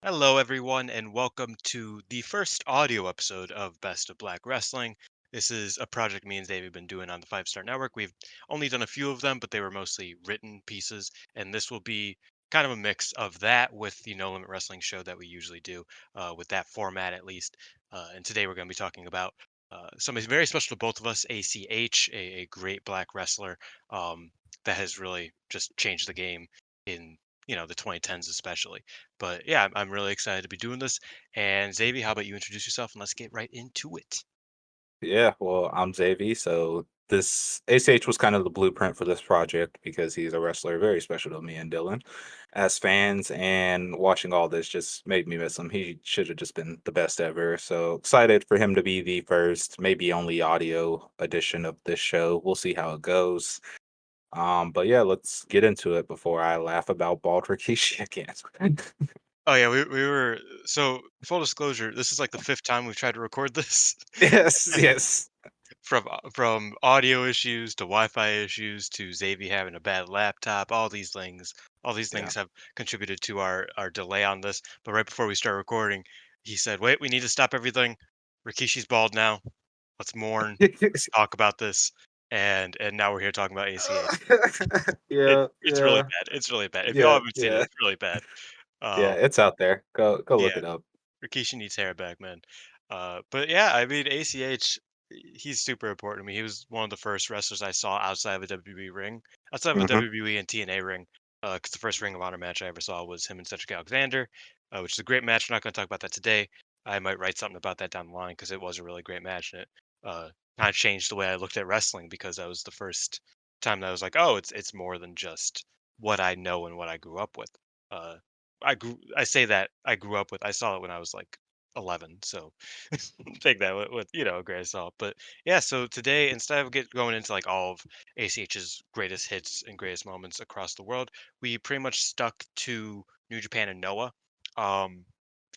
Hello, everyone, and welcome to the first audio episode of Best of Black Wrestling. This is a project me and Dave have been doing on the Five Star Network. We've only done a few of them, but they were mostly written pieces, and this will be kind of a mix of that with the No Limit Wrestling show that we usually do, with that format at least. And today we're going to be talking about somebody very special to both of us, ACH, a great black wrestler that has really just changed the game in the 2010s especially. But yeah, I'm really excited to be doing this. And Xavier, how about you introduce yourself and let's get right into it? Yeah, well, I'm Xavi. So this ACH was kind of the blueprint for this project because he's a wrestler very special to me and Dylan as fans. And watching all this just made me miss him. He should have just been the best ever. So excited for him to be the first, maybe only audio edition of this show. We'll see how it goes. But yeah, let's get into it before I laugh about Bald Rikishi again. Oh yeah, we were so full disclosure, this is like the fifth time we've tried to record this. Yes, yes. From audio issues to Wi-Fi issues to Xavier having a bad laptop, all these things Yeah. have contributed to our delay on this. But right before we start recording, he said, "Wait, we need to stop everything. Rikishi's bald now. Let's mourn. Let's talk about this." And now we're here talking about ACH. Yeah, It's really yeah, bad. It's really bad. If y'all yeah, haven't seen it, yeah. it's really bad. Yeah, Um, it's out there. Go look yeah, it up. Rikishi needs hair back, man. But yeah, I mean ACH, he's super important to me. He was one of the first wrestlers I saw outside of a WWE ring, outside of a Mhm. WWE and TNA ring. Because the first Ring of Honor match I ever saw was him and Cedric Alexander, which is a great match. We're not going to talk about that today. I might write something about that down the line because it was a really great match and it kind of changed the way I looked at wrestling because that was the first time that I was like, oh, it's more than just what I know and what I grew up with. Uh, I say that I grew up with I saw it when I was, like, 11, so take that with, a grain of salt, but, yeah, so today, instead of going into, like, all of ACH's greatest hits and greatest moments across the world, we pretty much stuck to New Japan and Noah. Um,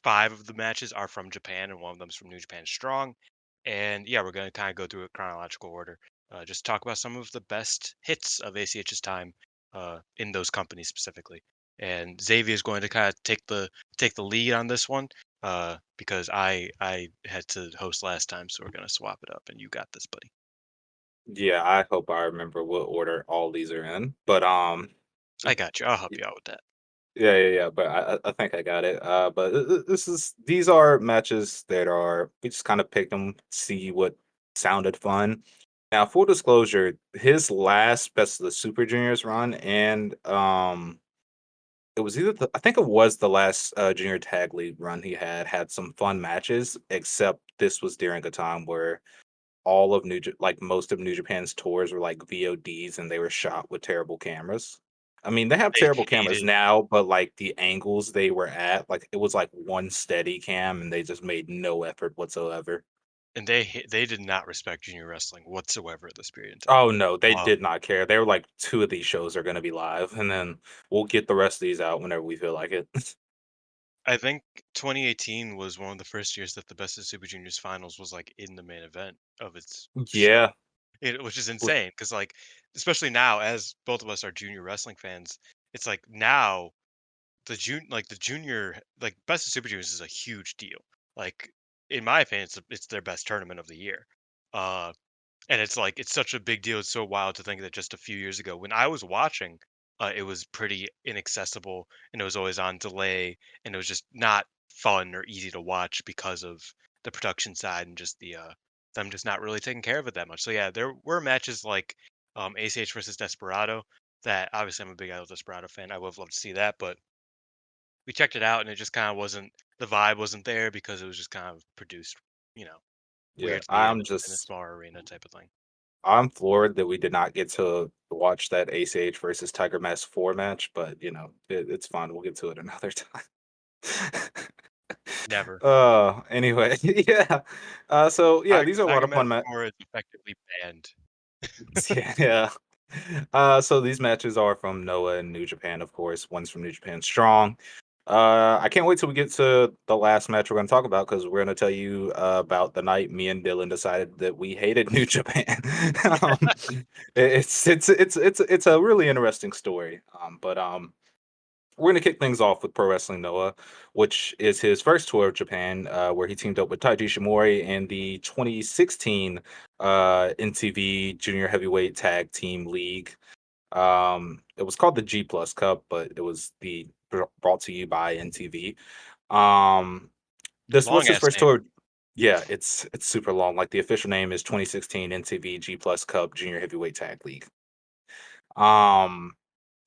5 of the matches are from Japan, and one of them is from New Japan Strong, and, yeah, we're gonna kinda go through a chronological order, just talk about some of the best hits of ACH's time, in those companies specifically and Xavier is going to kind of take the lead on this one because I had to host last time, so we're gonna swap it up, and you got this, buddy. Yeah, I hope I remember what order all these are in, but, I got you. I'll help y you out with that. yeah, yeah, yeah, but I think I got it, but these are matches that are we just kinda picked them, see what sounded fun. Now, full disclosure, his last Best of the Super Juniors run and, it was either I think it was the last, junior tag league run he had some fun matches, except this was during a time where all of most of New Japan's tours were like VODs and they were shot with terrible cameras. I mean, they have They terrible cameras hated, now, but, like, the angles they were at, like, it was, like, one steady cam, and they just made no effort whatsoever. and they did not respect junior wrestling whatsoever at this period in time. Oh, no, they Um, did not care. They were like, "2 of these shows are gonna be live, and then we'll get the rest of these out whenever we feel like it." I think 2018 was one of the first years that the Best of Super Juniors finals was like in the main event of its show, Yeah. which is insane because like especially now as both of us are junior wrestling fans, it's like now the junior like best of super juniors is a huge deal. Like in my opinion, it's their best tournament of the year. Uh, and it's like it's such a big deal. It's so wild to think that just a few years ago, when I was watching, it was pretty inaccessible and it was always on delay and it was just not fun or easy to watch because of the production side and just the them just not really taking care of it that much. So yeah, there were matches like ACH versus Desperado that obviously I'm a big El Desperado fan. I would have loved to see that, but we checked it out and it just kind of wasn't the vibe wasn't there because it was just kind of produced, you know, Yeah, weirdly in a smaller arena type of thing. I'm floored that we did not get to watch that ACH versus Tiger Mask 4 match, but, it's fine, we'll get to it another time. Never. Anyway, yeah. So, yeah, these are a lot Tiger of fun Mask ma 4 is effectively banned. yeah, yeah. So these matches are from Noah and New Japan, of course. One's from New Japan Strong. I can't wait till we get to the last match we're going to talk about because we're going to tell you about the night me and Dylan decided that we hated New Japan. It's a really interesting story. But we're gonna kick things off with Pro Wrestling Noah, which is his first tour of Japan, where he teamed up with Taiji Shimori in the 2016 NTV Junior Heavyweight Tag Team League. It was called the G Plus Cup, but it was brought to you by NTV. Um, this was Long his ass first name. tour. Yeah, it's super long. Like the official name is 2016 NTV G Plus Cup Junior Heavyweight Tag League. Um,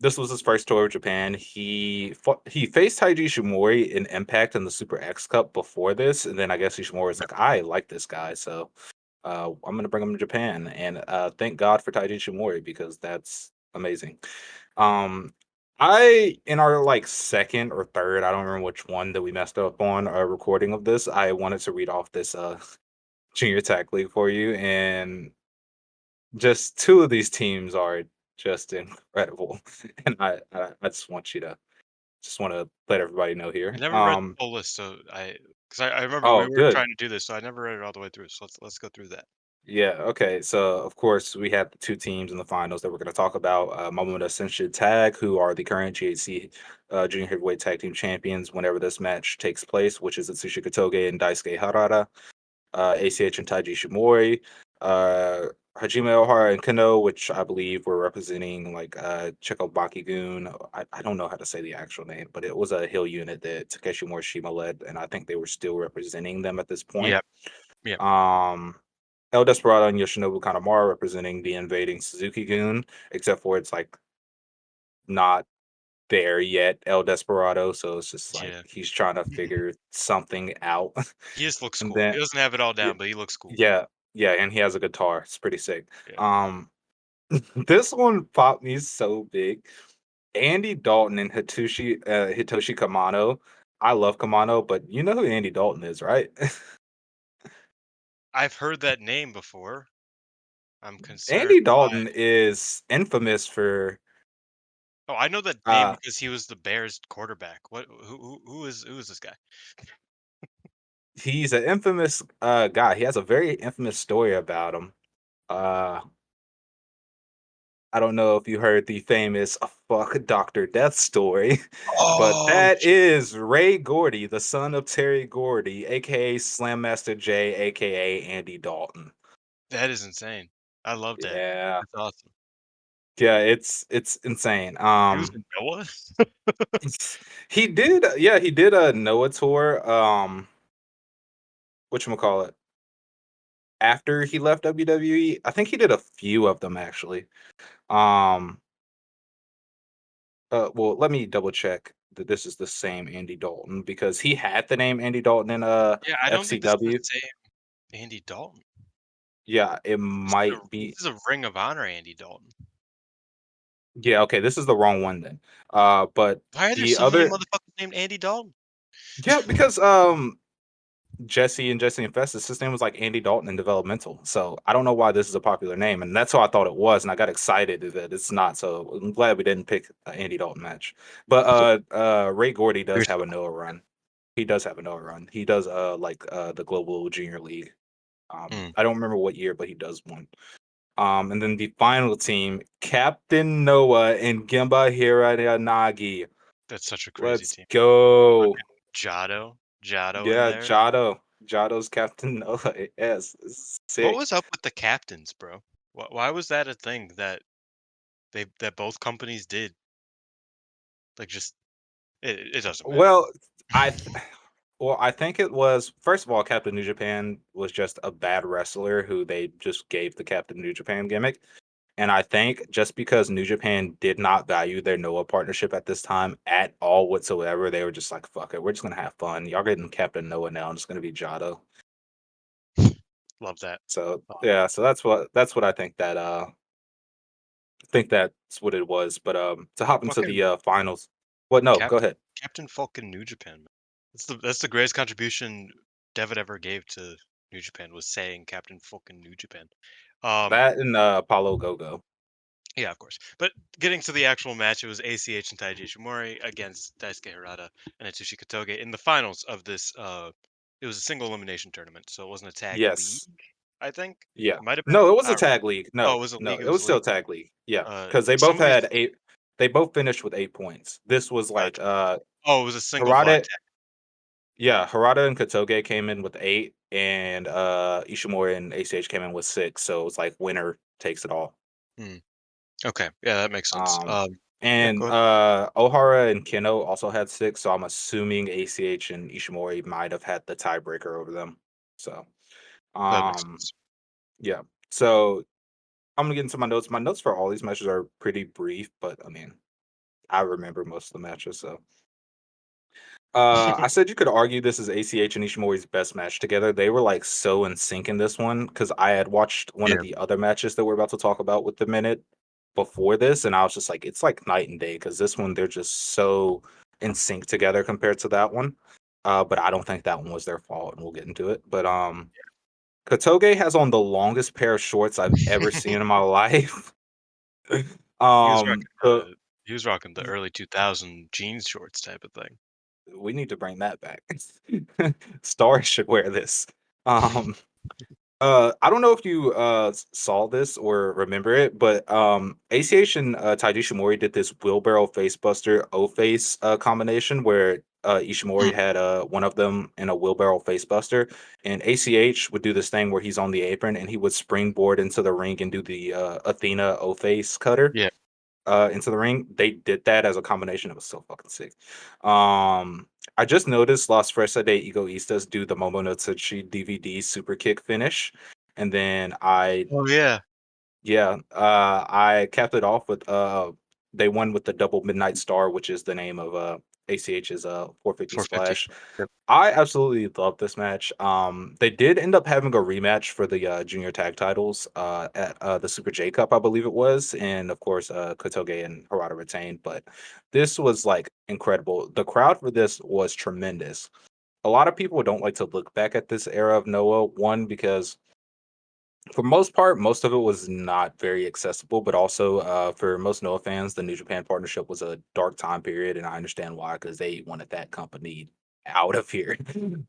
this was his first tour of Japan. He faced Taiji Ishimori in Impact in the Super X Cup before this, and then I guess Ishimori was Yep. like, I like this guy, so I'm gonna bring him to Japan. And thank God for Taiji Ishimori because that's amazing. Um, I in our like second or third, I don't remember which one that we messed up on a recording of this. I wanted to read off this Junior Tag League for you, and just two of these teams are just incredible, and I just want to let everybody know I here. never read the full list, so because I remember we Oh, were good. trying to do this, so I never read it all the way through. So let's go through that. Yeah. Okay. So of course we have the two teams in the finals that we're going to talk about. Mamoru Ascension Tag, who are the current GHC Junior Heavyweight Tag Team Champions whenever this match takes place, which is Atsushi Kotoge and Daisuke Harada. ACH and Taiji Shimori, uh, Hajime Ohara and Kano, which I believe were representing like Gun. I don't know how to say the actual name, but it was a hill unit that Takeshi Morishima led, and I think they were still representing them at this point. Yep. Yep. Um, El Desperado and Yoshinobu Kanemaru representing the invading Suzuki Gun, except for it's like not there yet, El Desperado. So it's just like Yeah. he's trying to figure something out. He just looks And cool. then He doesn't have it all yeah, down, but he looks cool. yeah, yeah, and he has a guitar. It's pretty sick. Yeah. This one popped me so big. Andy Dalton and Hitoshi Kamano. I love Kamano, but you know who Andy Dalton is, right? I've heard that name before. I'm concerned Andy why. Dalton is infamous for Oh, I know that name uh because he was the Bears quarterback. What? Who is this guy? he's an infamous guy. He has a very infamous story about him. Uh I don't know if you heard the famous fuck Dr. Death story, but Oh, that is Ray Gordy, the son of Terry Gordy, aka Slam Master J, aka Andy Dalton. that is insane. I love that. Yeah. That's awesome. Yeah, it's insane. He was in Noah. He did a Noah tour, whatchamacallit, after he left WWE. I think he did a few of them actually. Um well, let me double check that this is the same Andy Dalton because he had the name Andy Dalton in Yeah, I don't think this is the FCW. same Andy Dalton. Yeah, it This is a might this be. is a Ring of Honor Andy Dalton. Yeah, okay, this is the wrong one then. But Why are there the so many other motherfuckers named Andy Dalton? yeah, because Jesse and Festus, his name was like Andy Dalton in developmental. So I don't know why this is a popular name, and that's how I thought it was, and I got excited that it's not. So I'm glad we didn't pick an Andy Dalton match. But Ray Gordy does You're have so a Noah run. He does have a Noah run. He does like the Global Junior League. mm, I don't remember what year, but he does one. And then the final team, Captain Noah and Gemba Hiranagi. that's such a crazy Let's team. go. Fucking Jado in Yeah, there. Jado. Jado's Captain Noah. Yes, this is What sick. was up with the captains, bro? Why was that a thing that that both companies did? Like, just it doesn't matter. Well, I th- I think it was first of all, Captain New Japan was just a bad wrestler who they just gave the Captain New Japan gimmick. And I think just because New Japan did not value their Noah partnership at this time at all whatsoever, they were just like, fuck it, we're just gonna have fun. Y'all getting Captain Noah now, it's gonna be Jado. Love that. So Uh, yeah, so that's what I think that's what it was. But to hop into fucking the finals. What no, go Captain ahead. Captain Falcon New Japan, man. That's the greatest contribution Devitt ever gave to New Japan was saying Captain Falcon New Japan. Um, That and Paulo Gogo. yeah, of course. But getting to the actual match, it was ACH and Taiji Ishimori against Daisuke Harada and Atsushi Kotoge in the finals of this. It was a single elimination tournament, so it wasn't a tag league. Yes. I think Yeah. it might have been. No, it was I a don't remember. tag league. Oh, it No, was a no, league. It it was was a still league. tag league. Yeah, because they both Somebody's had eight. They both finished with 8 points. This was like, Gotcha. Oh, it was a single VOD Harada tag. yeah, Harada and Katoge came in with 8, and, Ishimori and ACH came in with 6, so it's like winner takes it all. Hmm. Okay. Yeah, that makes sense. Um, Yeah, go and, ahead. Ohara and Keno also had 6, so I'm assuming ACH and Ishimori might have had the tiebreaker over them. So, That makes um, sense. yeah. So, I'm gonna get into my notes. My notes for all these matches are pretty brief, but, I mean, I remember most of the matches, so I said you could argue this is ACH and Ishimori's best match together. They were like so in sync in this one because I had watched one of Yeah. the other matches that we're about to talk about with the minute before this, and I was just like, it's like night and day because this one they're just so in sync together compared to that one. But I don't think that one was their fault, and we'll get into it. But Katoge has on the longest pair of shorts I've ever seen in my life. He was um, rocking the, he was rocking the early 2000 jeans shorts type of thing. we need to bring that back. Stars should wear this. Um, I don't know if you saw this or remember it, but ACH and Taiji Ishimori did this wheelbarrow facebuster O face combination where Ishimori Mm, had one of them in a wheelbarrow facebuster, and ACH would do this thing where he's on the apron and he would springboard into the ring and do the Athena O face cutter yeah. into the ring. They did that as a combination. It was so fucking sick. I just noticed Las Fresa de Egoistas do the Momonotsuchi DVD super kick finish. And then Oh, yeah. I capped it off with they won with the double Midnight Star, which is the name of ACH's 450 450. splash. Yep. I absolutely love this match. They did end up having a rematch for the junior tag titles at the Super J Cup, I believe it was, and of course, Kotoge and Harada retained. But this was like incredible. The crowd for this was tremendous. A lot of people don't like to look back at this era of Noah. One because for most part, most of it was not very accessible, but also for most Noah fans, the New Japan partnership was a dark time period, and I understand why because they wanted that company out of here.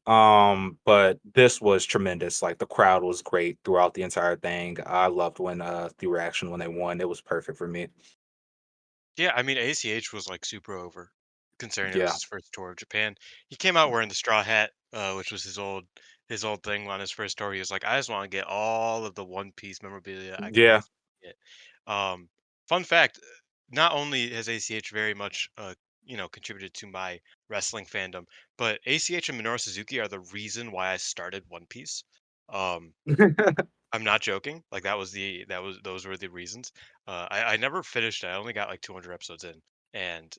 But this was tremendous. Like the crowd was great throughout the entire thing. I loved when the reaction when they won. It was perfect for me. Yeah, I mean, ACH was like super over, considering it was Yeah, his first tour of Japan. He came out wearing the straw hat, which was his old thing on his first tour. He was like, I just want to get all of the One Piece memorabilia I can yeah. possibly get. Um, fun fact, not only has ACH very much contributed to my wrestling fandom, but ACH and Minoru Suzuki are the reason why I started One Piece. Um, I'm not joking. Like that was those were the reasons. I never finished it. I only got like 200 episodes in, and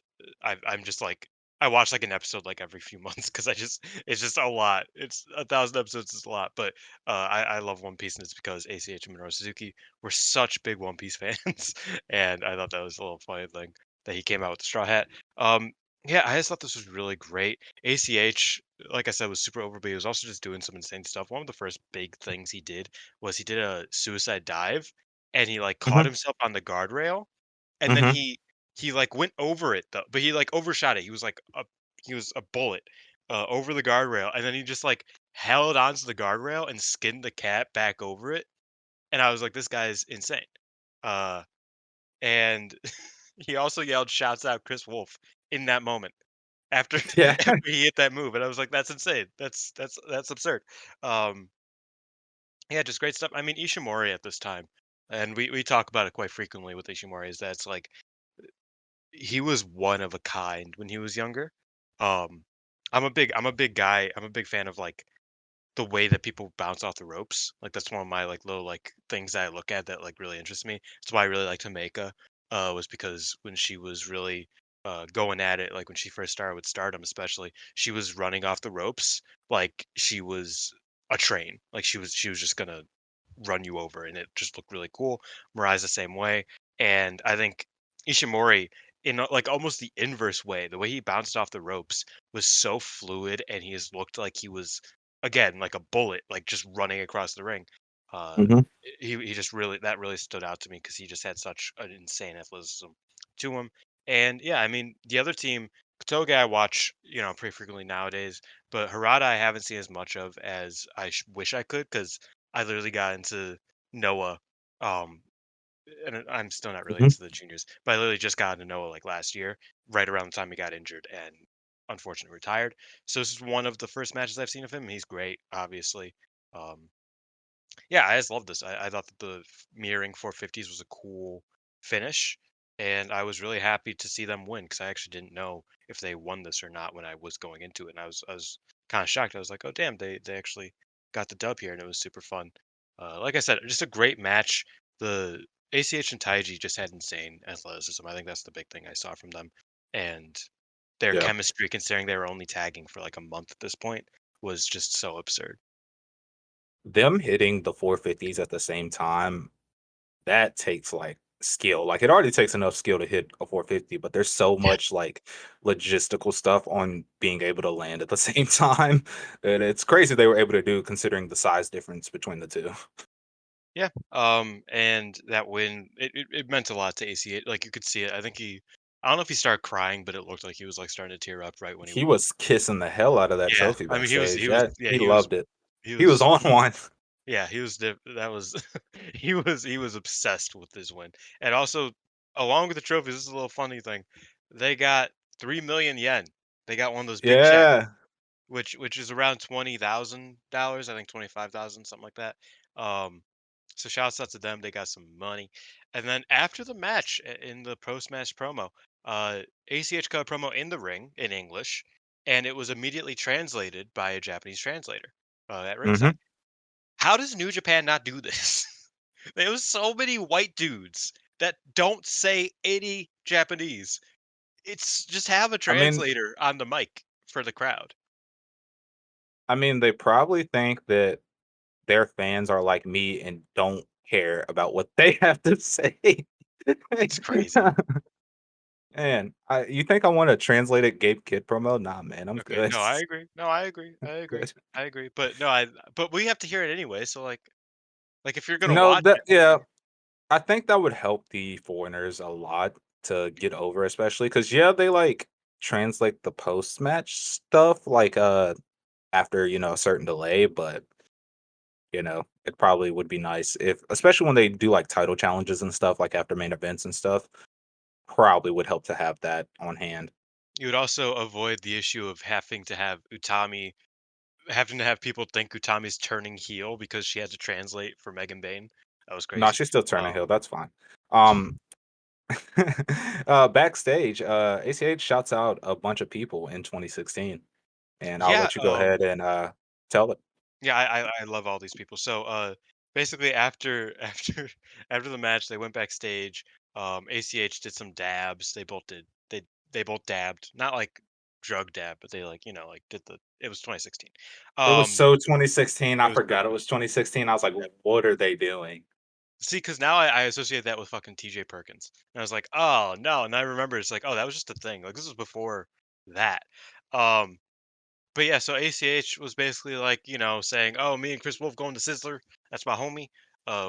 I'm just like I watch like an episode like every few months because I just it's just a lot. It's 1,000 episodes is a lot, but I love One Piece and it's because ACH and Minoru Suzuki were such big One Piece fans, and I thought that was a little funny thing that he came out with the straw hat. Um, yeah, I just thought this was really great. ACH, like I said, was super over, but he was also just doing some insane stuff. One of the first big things he did was he did a suicide dive and he like caught Hmm. himself on the guardrail and then Hmm. he like went over it though, but he like overshot it. He was a bullet over the guardrail and then he just like held onto the guardrail and skinned the cat back over it. And I was like, this guy is insane. Uh and he also yelled shouts out Chris Wolf in that moment after Yeah. after he hit that move. And I was like, that's insane. That's absurd. Um Yeah, just great stuff. I mean, Ishimori at this time, and we talk about it quite frequently with Ishimori, is that it's like he was one of a kind when he was younger. Um, I'm a big guy. I'm a big fan of like the way that people bounce off the ropes. Like that's one of my like little like things that I look at that like really interests me. That's why I really like Tameka. Was because when she was really going at it, like when she first started with Stardom, especially, she was running off the ropes like she was a train. Like she was just gonna run you over, and it just looked really cool. Mirai's the same way, and I think Ishimori, in like almost the inverse way, the way he bounced off the ropes was so fluid, and he just looked like he was again like a bullet, like just running across the ring. Uh, Hmm. he just really that really stood out to me because he just had such an insane athleticism to him. And yeah, I mean the other team, Kotoge, I watch pretty frequently nowadays, but Harada I haven't seen as much of as I wish I could because I literally got into Noah, um, and I'm still not really Mhm. into the juniors, but I literally just got to Noah like last year, right around the time he got injured and unfortunately retired. So this is one of the first matches I've seen of him. He's great, obviously. Um, yeah, I just love this. I thought that the mirroring 450s was a cool finish, and I was really happy to see them win because I actually didn't know if they won this or not when I was going into it, and I was kind of shocked. I was like, oh damn, they actually got the dub here, and it was super fun. Like I said, just a great match. The ACH and Taiji just had insane athleticism. I think that's the big thing I saw from them, and their Yeah. chemistry, considering they were only tagging for like a month at this point, was just so absurd. Them hitting the 450s at the same time, that takes, like, skill. Like, it already takes enough skill to hit a 450, but there's so Yeah. much, like, logistical stuff on being able to land at the same time that it's crazy they were able to do considering the size difference between the 2. Yeah, and that win, it meant a lot to ACH. Like you could see it. I think I don't know if he started crying, but it looked like he was like starting to tear up right when he He won. was kissing the hell out of that Yeah, trophy I mean backstage. yeah, He loved it. he He was was on one. yeah, that was he was obsessed with this win. And also along with the trophies, this is a little funny thing. They got 3 million yen. They got one of those big checks, Yeah. which is around $20,000, I think 25,000, something like that. Um, so shouts out to them. They got some money. And then after the match, in the post match promo, ACH cut a promo in the ring in English, and it was immediately translated by a Japanese translator at ringside. Mhm. How does New Japan not do this? There was so many white dudes that don't say any Japanese. It's just have a I mean translator on the mic for the crowd. they probably think that their fans are like me and don't care about what they have to say. It's crazy. Man, you think I want a translated Gabe Kid promo? Nah, man, I'm Okay, good. no, I agree. No, I agree. I agree. Good. I agree. But no, but we have to hear it anyway. So like if you're gonna No, watch that it, yeah, I think that would help the foreigners a lot to get over, especially because yeah, they like translate the post match stuff like after a certain delay, but it probably would be nice if, especially when they do like title challenges and stuff, like after main events and stuff, probably would help to have that on hand. you would also avoid the issue of having to have people think Utami's turning heel because she had to translate for Megan Bain. That was No, crazy. she's still turning Um, heel. That's fine. Um, backstage, ACH shouts out a bunch of people in 2016, and I'll yeah, let you go ahead and tell it. yeah, I love all these people. So, basically after after the match, they went backstage. ACH did some dabs. They both dabbed, not like drug dab, but they like like did the. It was 2016. It was Um, so 2016. I it was so forgot it good. was 2016. I was like, Yeah. what are they doing? See, because now I associate that with fucking TJ Perkins, and I was like, oh no, and I remember it's like, oh, that was just a thing. Like this was before that. Um, But yeah, so ACH was basically like, saying, "Oh, me and Chris Wolf going to Sizzler. That's my homie."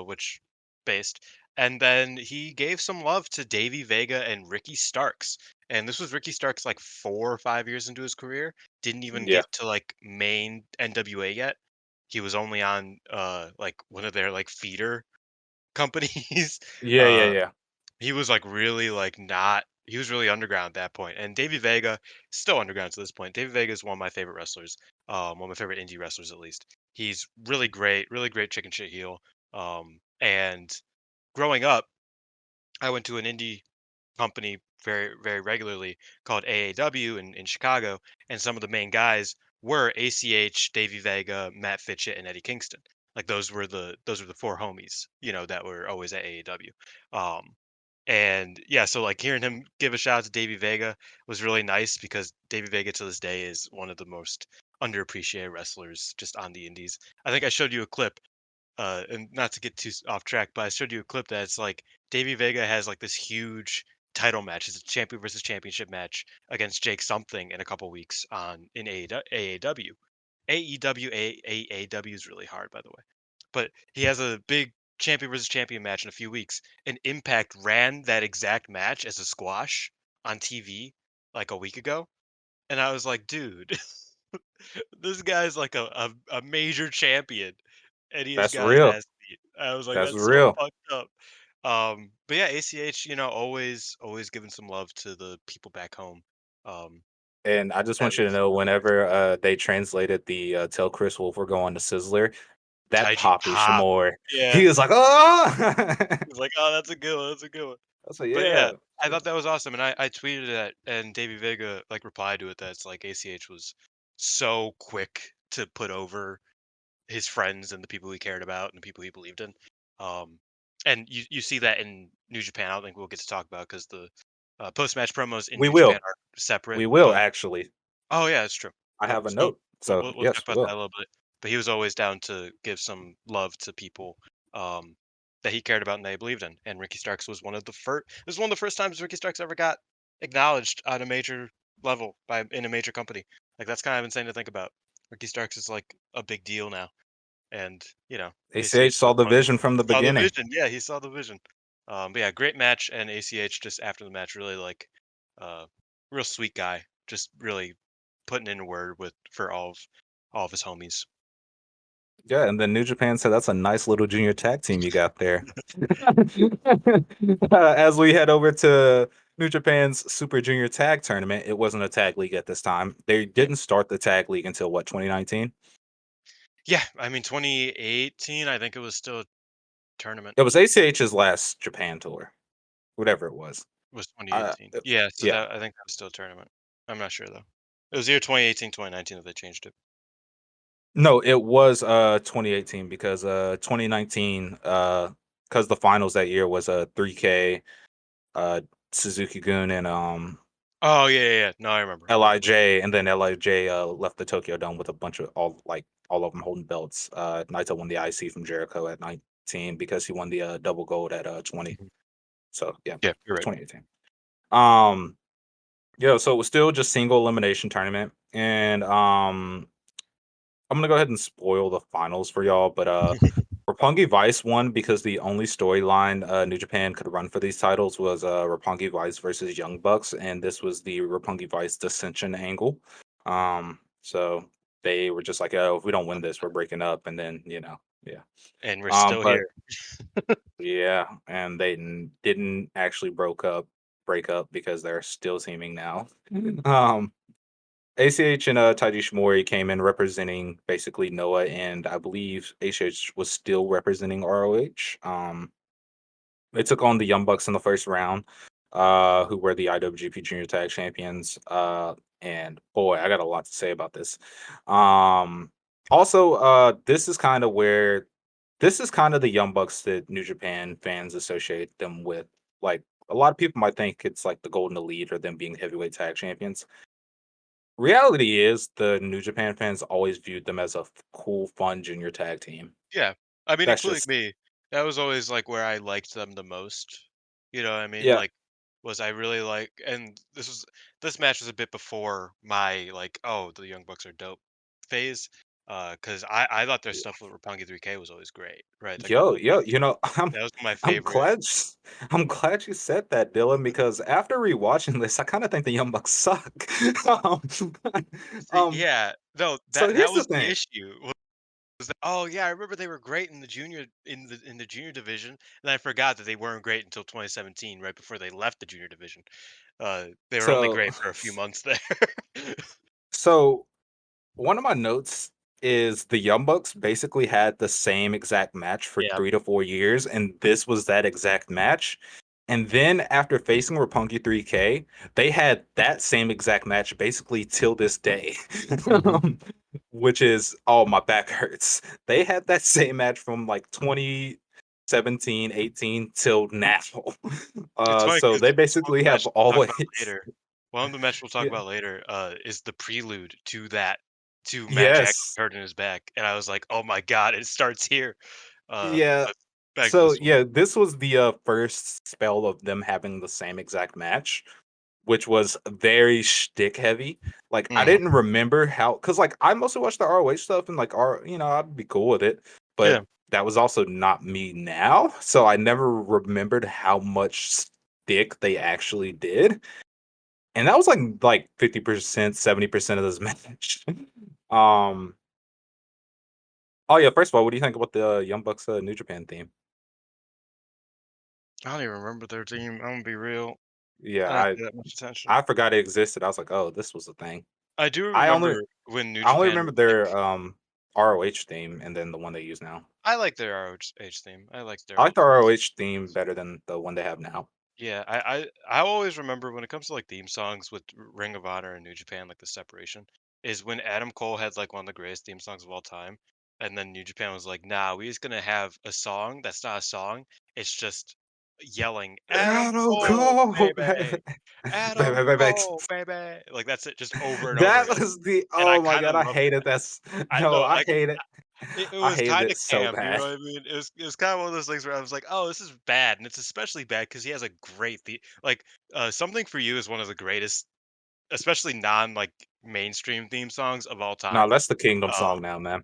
Which based. And then he gave some love to Davey Vega and Ricky Starks. And this was Ricky Starks like 4 or 5 years into his career. Didn't even Yeah. get to like main NWA yet. He was only on like one of their like feeder companies. Yeah, yeah, uh yeah. he was, like, really, like, not he was really underground at that point, and Davey Vega still underground to this point. Davey Vega is one of my favorite wrestlers, one of my favorite indie wrestlers, at least. He's really great chicken shit heel, and growing up, I went to an indie company very regularly called AAW in Chicago, and some of the main guys were ACH, Davey Vega, Matt Fitchett, and Eddie Kingston. Like those were the four homies, that were always at AAW. And yeah, so like hearing him give a shout out to Davey Vega was really nice because Davey Vega to this day is one of the most underappreciated wrestlers just on the indies. I think I showed you a clip, and not to get too off track, but I showed you a clip that it's like Davey Vega has like this huge title match. It's a champion versus championship match against Jake something in a couple weeks on in AAW. AEW AAW is really hard, by the way. But he has a big champion versus champion match in a few weeks. And Impact ran that exact match as a squash on TV like a week ago. And I was like, dude, this guy's like a major champion and he has That's got his real. ass beat. I was like, That's that's so real. fucked up. But yeah, ACH, always giving some love to the people back home. Um, And I just that want you to was know really nice. whenever, they translated the, "Tell Chris Wolf we're going to Sizzler," that Taiji Poppy Pop. Shamour, Yeah. he was like, "Oh!" He's like, "Oh, that's a good one, that's a good one." I was like, But "Yeah." yeah, I thought that was awesome, and I tweeted that, and Davey Vega, like, replied to it that it's like ACH was so quick to put over his friends and the people he cared about and the people he believed in. Um, and you see that in New Japan. I don't think we'll get to talk about because the post-match promos in We New Japan will. are separate, We will, but actually. oh, yeah, it's true. I have a So note. So, we'll talk yes, we about that will. a little bit. But he was always down to give some love to people um, that he cared about and they believed in. And Ricky Starks was one of the first. This was one of the first times Ricky Starks ever got acknowledged on a major level by in a major company. Like that's kind of insane to think about. Ricky Starks is like a big deal now, and ACH ACH saw was the one of the vision from the saw the beginning. vision. Yeah, he saw the vision. But yeah, great match, and ACH just after the match really like, uh, real sweet guy, just really putting in a word with for all of his homies. Yeah, and then New Japan said, "That's a nice little junior tag team you got there." As we head over to New Japan's Super Junior Tag Tournament, it wasn't a tag league at this time. They Yeah, didn't start the tag league until what, 2019? yeah. I mean, 2018, I think it was still a tournament. It was ACH's last Japan tour, whatever it was. Was Uh, 2018? Yeah, so yeah. that I think that was still a tournament. I'm not sure though. It was either 2018, 2019 that they changed it. No, it was 2018 because 2019 because the finals that year was 3K, uh Suzuki Gun and Oh yeah, yeah, yeah. No, I remember. Yeah, LIJ, and then LIJ left the Tokyo Dome with a bunch of all of them holding belts. Naito won the IC from Jericho at 19 because he won the double gold at 20. mhm. So yeah, Yeah, you're right. 2018. Um yeah, so it was still just single elimination tournament, and I'm gonna go ahead and spoil the finals for y'all, but Roppongi Vice won because the only storyline New Japan could run for these titles was Roppongi Vice versus Young Bucks, and this was the Roppongi Vice dissension angle. So they were just like, "Oh, if we don't win this, we're breaking up," and then yeah. And we're still But here. yeah, and they didn't actually break up because they're still teaming now. um, ACH and Taiji Shimori came in representing basically Noah, and I believe ACH was still representing ROH. They took on the Young Bucks in the first round, who were the IWGP Junior Tag Champions. And boy, I got a lot to say about this. Um, Also, this is kind of the Young Bucks that New Japan fans associate them with. Like a lot of people might think it's like the Golden Elite or them being heavyweight tag champions. Reality is the New Japan fans always viewed them as a cool, fun junior tag team. Yeah. I mean, That's including just me. That was always, like, where I liked them the most. You know what I mean? yeah, Like, was I really like and this match was a bit before my, like, "Oh, the Young Bucks are dope" phase, because I thought their stuff with Roppongi 3K was always great, right? Like, yo, that was my I'm favorite. glad I'm glad you said that, Dylan, because after rewatching this, I kind of think the Young Bucks suck. um, See, um, yeah. No, so that here's the was the thing. issue. Was that, "Oh, yeah, I remember they were great in the junior division," and I forgot that they weren't great until 2017, right before they left the junior division. They were only So, great for a few months there. so one of my notes is the Young Bucks basically had the same exact match for Yeah. 3 to 4 years, and this was that exact match. And then after facing Roppongi 3K, they had that same exact match basically till this day, Mhm. which is oh my back hurts. They had that same match from like 2017, 18 till now. It's funny So they because one of basically the have matches we'll talk always about later one of the matches we'll talk yeah. about later, is the prelude to Matt Jackson Yes. hurting his back, and I was like, "Oh my god, it starts here." Yeah. But back to So this one. yeah, this was the first spell of them having the same exact match, which was very shtick heavy. Like I Mhm. didn't remember how, because like I mostly watched the ROH stuff and like I'd be cool with it, but Yeah. that was also not me now. So I never remembered how much stick they actually did, and that was like 50%, 70% of this match. um. Oh yeah. First of all, what do you think about the Young Bucks New Japan theme? I don't even remember their team. I'm gonna be real. Yeah, I didn't pay that much attention. I forgot it existed. I was like, "Oh, this was a thing." I do I only remember when New I only Japan remember was like their, ROH theme and then the one they use now. I like their ROH theme. I like their I like old the themes. ROH theme better than the one they have now. Yeah, I always remember when it comes to like theme songs with Ring of Honor and New Japan, like the separation, is when Adam Cole had like one of the greatest theme songs of all time, and then New Japan was like, "Nah, we're just gonna have a song that's not a song. It's just yelling Adam Adam Cole, Cole, baby, Adam baby, baby. Cole, baby." Like that's it, just over and over That again. was the And I oh my kind god, of I loved hated that. that I no, know, I like hate it. it I was hated kinda it so camp, you know bad. what I mean? It was kinda one of those things where I was like, "Oh, this is bad," and it's especially bad because he has a great "Something for You" is one of the greatest, especially like, mainstream theme songs of all No, time. that's the Kingdom song Um now, man.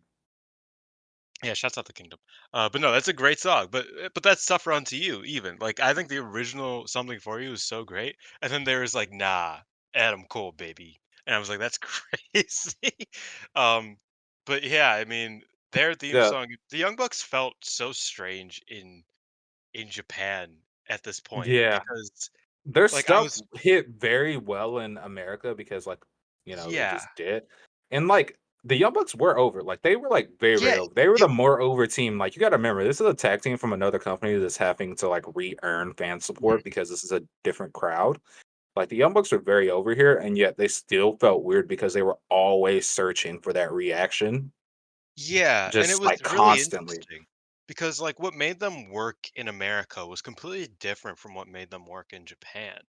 yeah, shouts out to Kingdom. But no, that's a great song, but that's tougher onto you even. Like, I think the original "Something for You" is so great, and then there was like, "Nah, Adam Cole, baby," and I was like, "That's crazy." Um, but yeah, I mean, their theme Yeah, song the Young Bucks felt so strange in Japan at this point yeah. because, Their like, I stuff was hit very well in America because, like, it yeah. just did. And, like, the Young Bucks were over. Like, they were, like, very, Yeah, very over. They were it the more over team. Like, you gotta remember, this is a tag team from another company that's having to, like, re-earn fan mhm. support because this is a different crowd. Like, the Young Bucks are very over here, and yet they still felt weird because they were always searching for that reaction, Yeah, and it just, was like, really constantly. interesting because, like, what made them work in America was completely different from what made them work in Japan.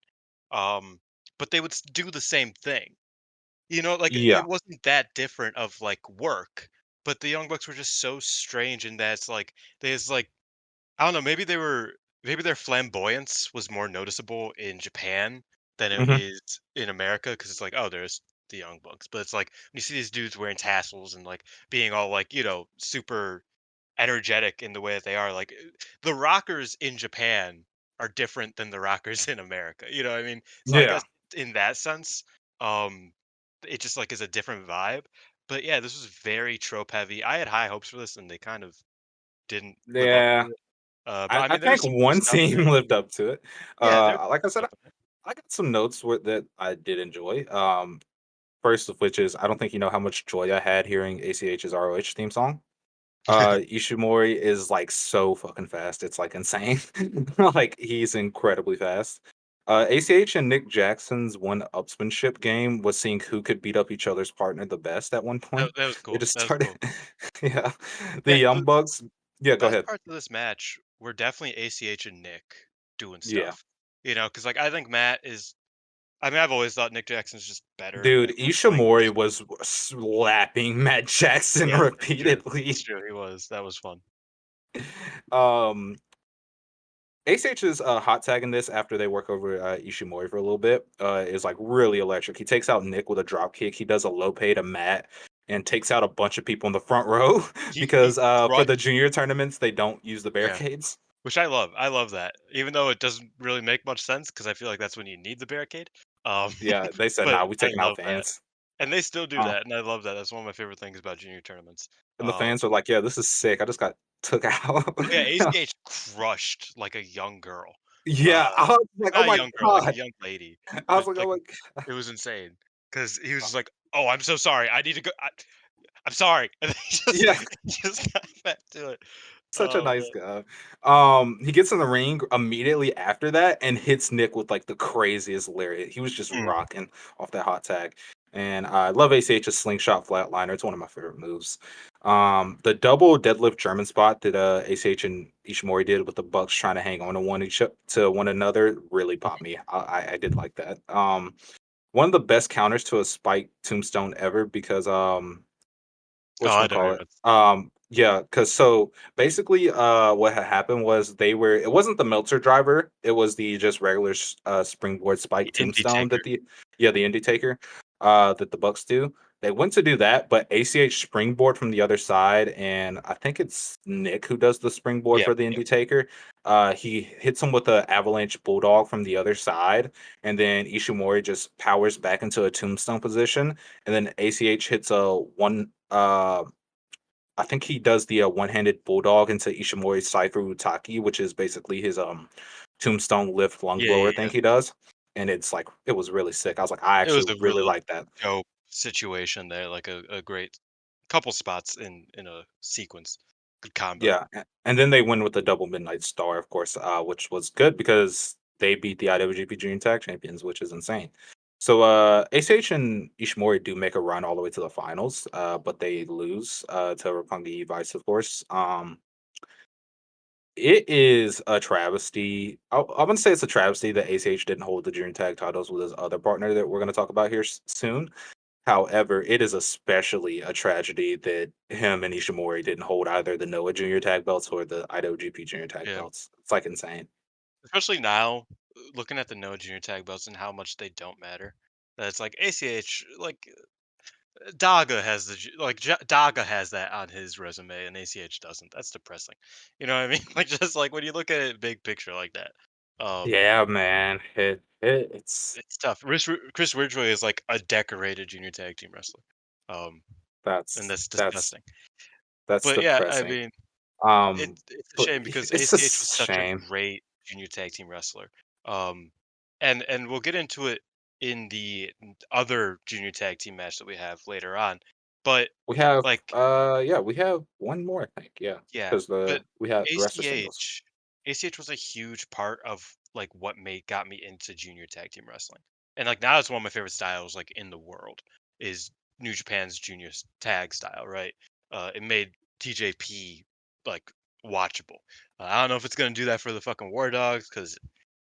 Um, but they would do the same thing. You know, like it Yeah. wasn't that different of like work, but the Young Bucks were just so strange in that it's like there's like I don't know, maybe their flamboyance was more noticeable in Japan than it Mhm. is in America because it's like, oh, there's the Young Bucks. But it's like when you see these dudes wearing tassels and like being all like, super energetic in the way that they are. Like the rockers in Japan are different than the rockers in America. You know what I mean? So I Yeah. guess in that sense, um, it just like is a different vibe. But yeah, this was very trope heavy. I had high hopes for this, and they kind of didn't live up to Yeah. it. But I I mean, there think was some cool one stuff in team there. lived up to it. Yeah, there's some Like I cool said, stuff in there. I got some notes with that I did enjoy. First of which is I don't think you know how much joy I had hearing ACH's ROH theme song. Ishimori is like so fucking fast. It's like insane. Like he's incredibly fast. ACH and Nick Jackson's one upsmanship game was seeing who could beat up each other's partner the best at one point. That was It cool. just That was started. cool. Yeah. The Yeah, Young Bucks. the Yeah, go best ahead. parts of this match were definitely ACH and Nick doing Yeah. stuff. Because like I think Matt is. I mean, I've always thought Nick Jackson's just better Dude, at wrestling. Ishimori was slapping Matt Jackson Yeah, that's true. That's repeatedly. true. He was. That was fun. Um, ACH's hot tag in this after they work over Ishimori for a little bit is like really electric. He takes out Nick with a drop kick. He does a low pay to Matt and takes out a bunch of people in the front row He because for the crushed. junior tournaments they don't use the Yeah, barricades. which I love. I love that, even though it doesn't really make much sense because I feel like that's when you need the barricade. Um, Yeah, they said, but "Nah, we I taking out love that, fans." and they still do Uh, that, and I love that. That's one of my favorite things about junior tournaments. and the fans are like, "Yeah, this is sick. I just got took out." Yeah, ACH crushed like a young girl. Yeah, Uh, I was like, "Oh Not a my young girl, like a god!" young lady. I was But like, "Oh like my it was insane because he was just like, "Oh, I'm so sorry. I need to go. I'm sorry." And then yeah." he just got back to it. Such a Oh nice man. guy. He gets in the ring immediately after that and hits Nick with like the craziest lariat. He was just Mm. rocking off that hot tag. And I love ACH's slingshot flatliner. It's one of my favorite moves. The double deadlift German spot that ACH and Ishimori did with the Bucks trying to hang on to one another really popped me. I did like that. One of the best counters to a spike tombstone ever because Oh, I know whatchamacallit? you're Yeah, because so basically, what had happened was it wasn't the Meltzer driver, it was the just regular springboard the spike indie tombstone taker. the Indie Taker, that the Bucks do. They went to do that, but ACH springboard from the other side, and I think it's Nick who does the springboard Yeah, for the yeah. Indie Taker. He hits him with a avalanche bulldog from the other side, and then Ishimori just powers back into a tombstone position, and then ACH hits a one. I think he does the one-handed bulldog into Ishimori's Cypher Utaki, which is basically his tombstone lift lung Yeah, yeah, blower yeah. thing he does, and it's like it was really sick. I was like, I It was actually a really really like that. dope situation there, like a great couple spots in a sequence. Good combo. Yeah, and then they win with the double Midnight Star, of course, which was good because they beat the IWGP Junior Tag Champions, which is insane. So ACH and Ishimori do make a run all the way to the finals, but they lose to Roppongi Vice, of course. It is a travesty. I'm gonna say it's a travesty that ACH didn't hold the junior tag titles with his other partner that we're gonna talk about here soon. However, it is especially a tragedy that him and Ishimori didn't hold either the Noah Junior Tag belts or the IWGP Junior Tag Yeah. belts. It's like insane. Especially now, looking at the no junior tag belts and how much they don't matter. That it's like ACH, like Daga has Daga has that on his resume and ACH doesn't. That's depressing. You know what I mean? Like just like when you look at it big picture like that. Um Yeah, man. It's it's tough. Chris Ridgway is like a decorated junior tag team wrestler. Um and that's that's that's disgusting. that's But yeah, I depressing. mean, Um, it's a but shame because it's ACH just was a such a shame. great junior tag team wrestler. Um, and we'll get into it in the other junior tag team match that we have later on. But We have like, yeah, we have one more, I think. Yeah, yeah, because the but we have the rest are singles. ACH, ACH was a huge part of like what made got me into junior tag team wrestling. And like now it's one of my favorite styles like in the world is New Japan's junior tag style, right? It made TJP like watchable. I don't know if it's gonna do that for the fucking War Dogs because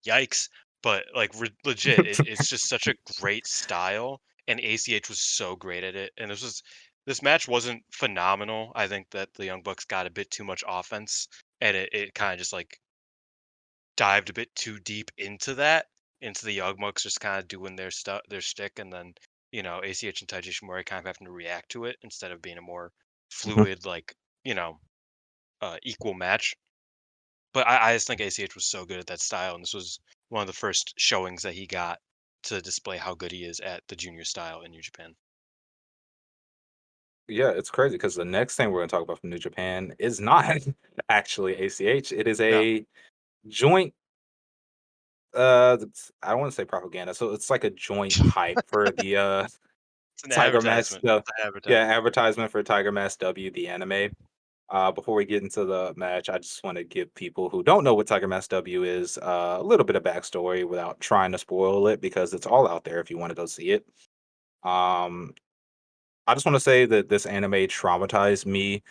yikes, but like legit, it's just such a great style, and ACH was so great at it. And this match wasn't phenomenal. I think that the Young Bucks got a bit too much offense, and it kind of just like dived a bit too deep into that, into the Young Bucks just kind of doing their stuff, their stick, and then ACH and Taiji Shimori kind of having to react to it instead of being a more Mhm. fluid, like equal match. But I just think ACH was so good at that style, and this was one of the first showings that he got to display how good he is at the junior style in New Japan. Yeah, it's crazy because the next thing we're going to talk about from New Japan is not actually ACH. It is No, a joint. I don't want to say propaganda. So it's like a joint hype for the it's an Tiger Mask. advertisement. It's an Yeah, advertisement. advertisement for Tiger Mask W, the anime. Before we get into the match, I just want to give people who don't know what Tiger Mask W is a little bit of backstory without trying to spoil it because it's all out there if you want to go see it. Um, I just want to say that this anime traumatized me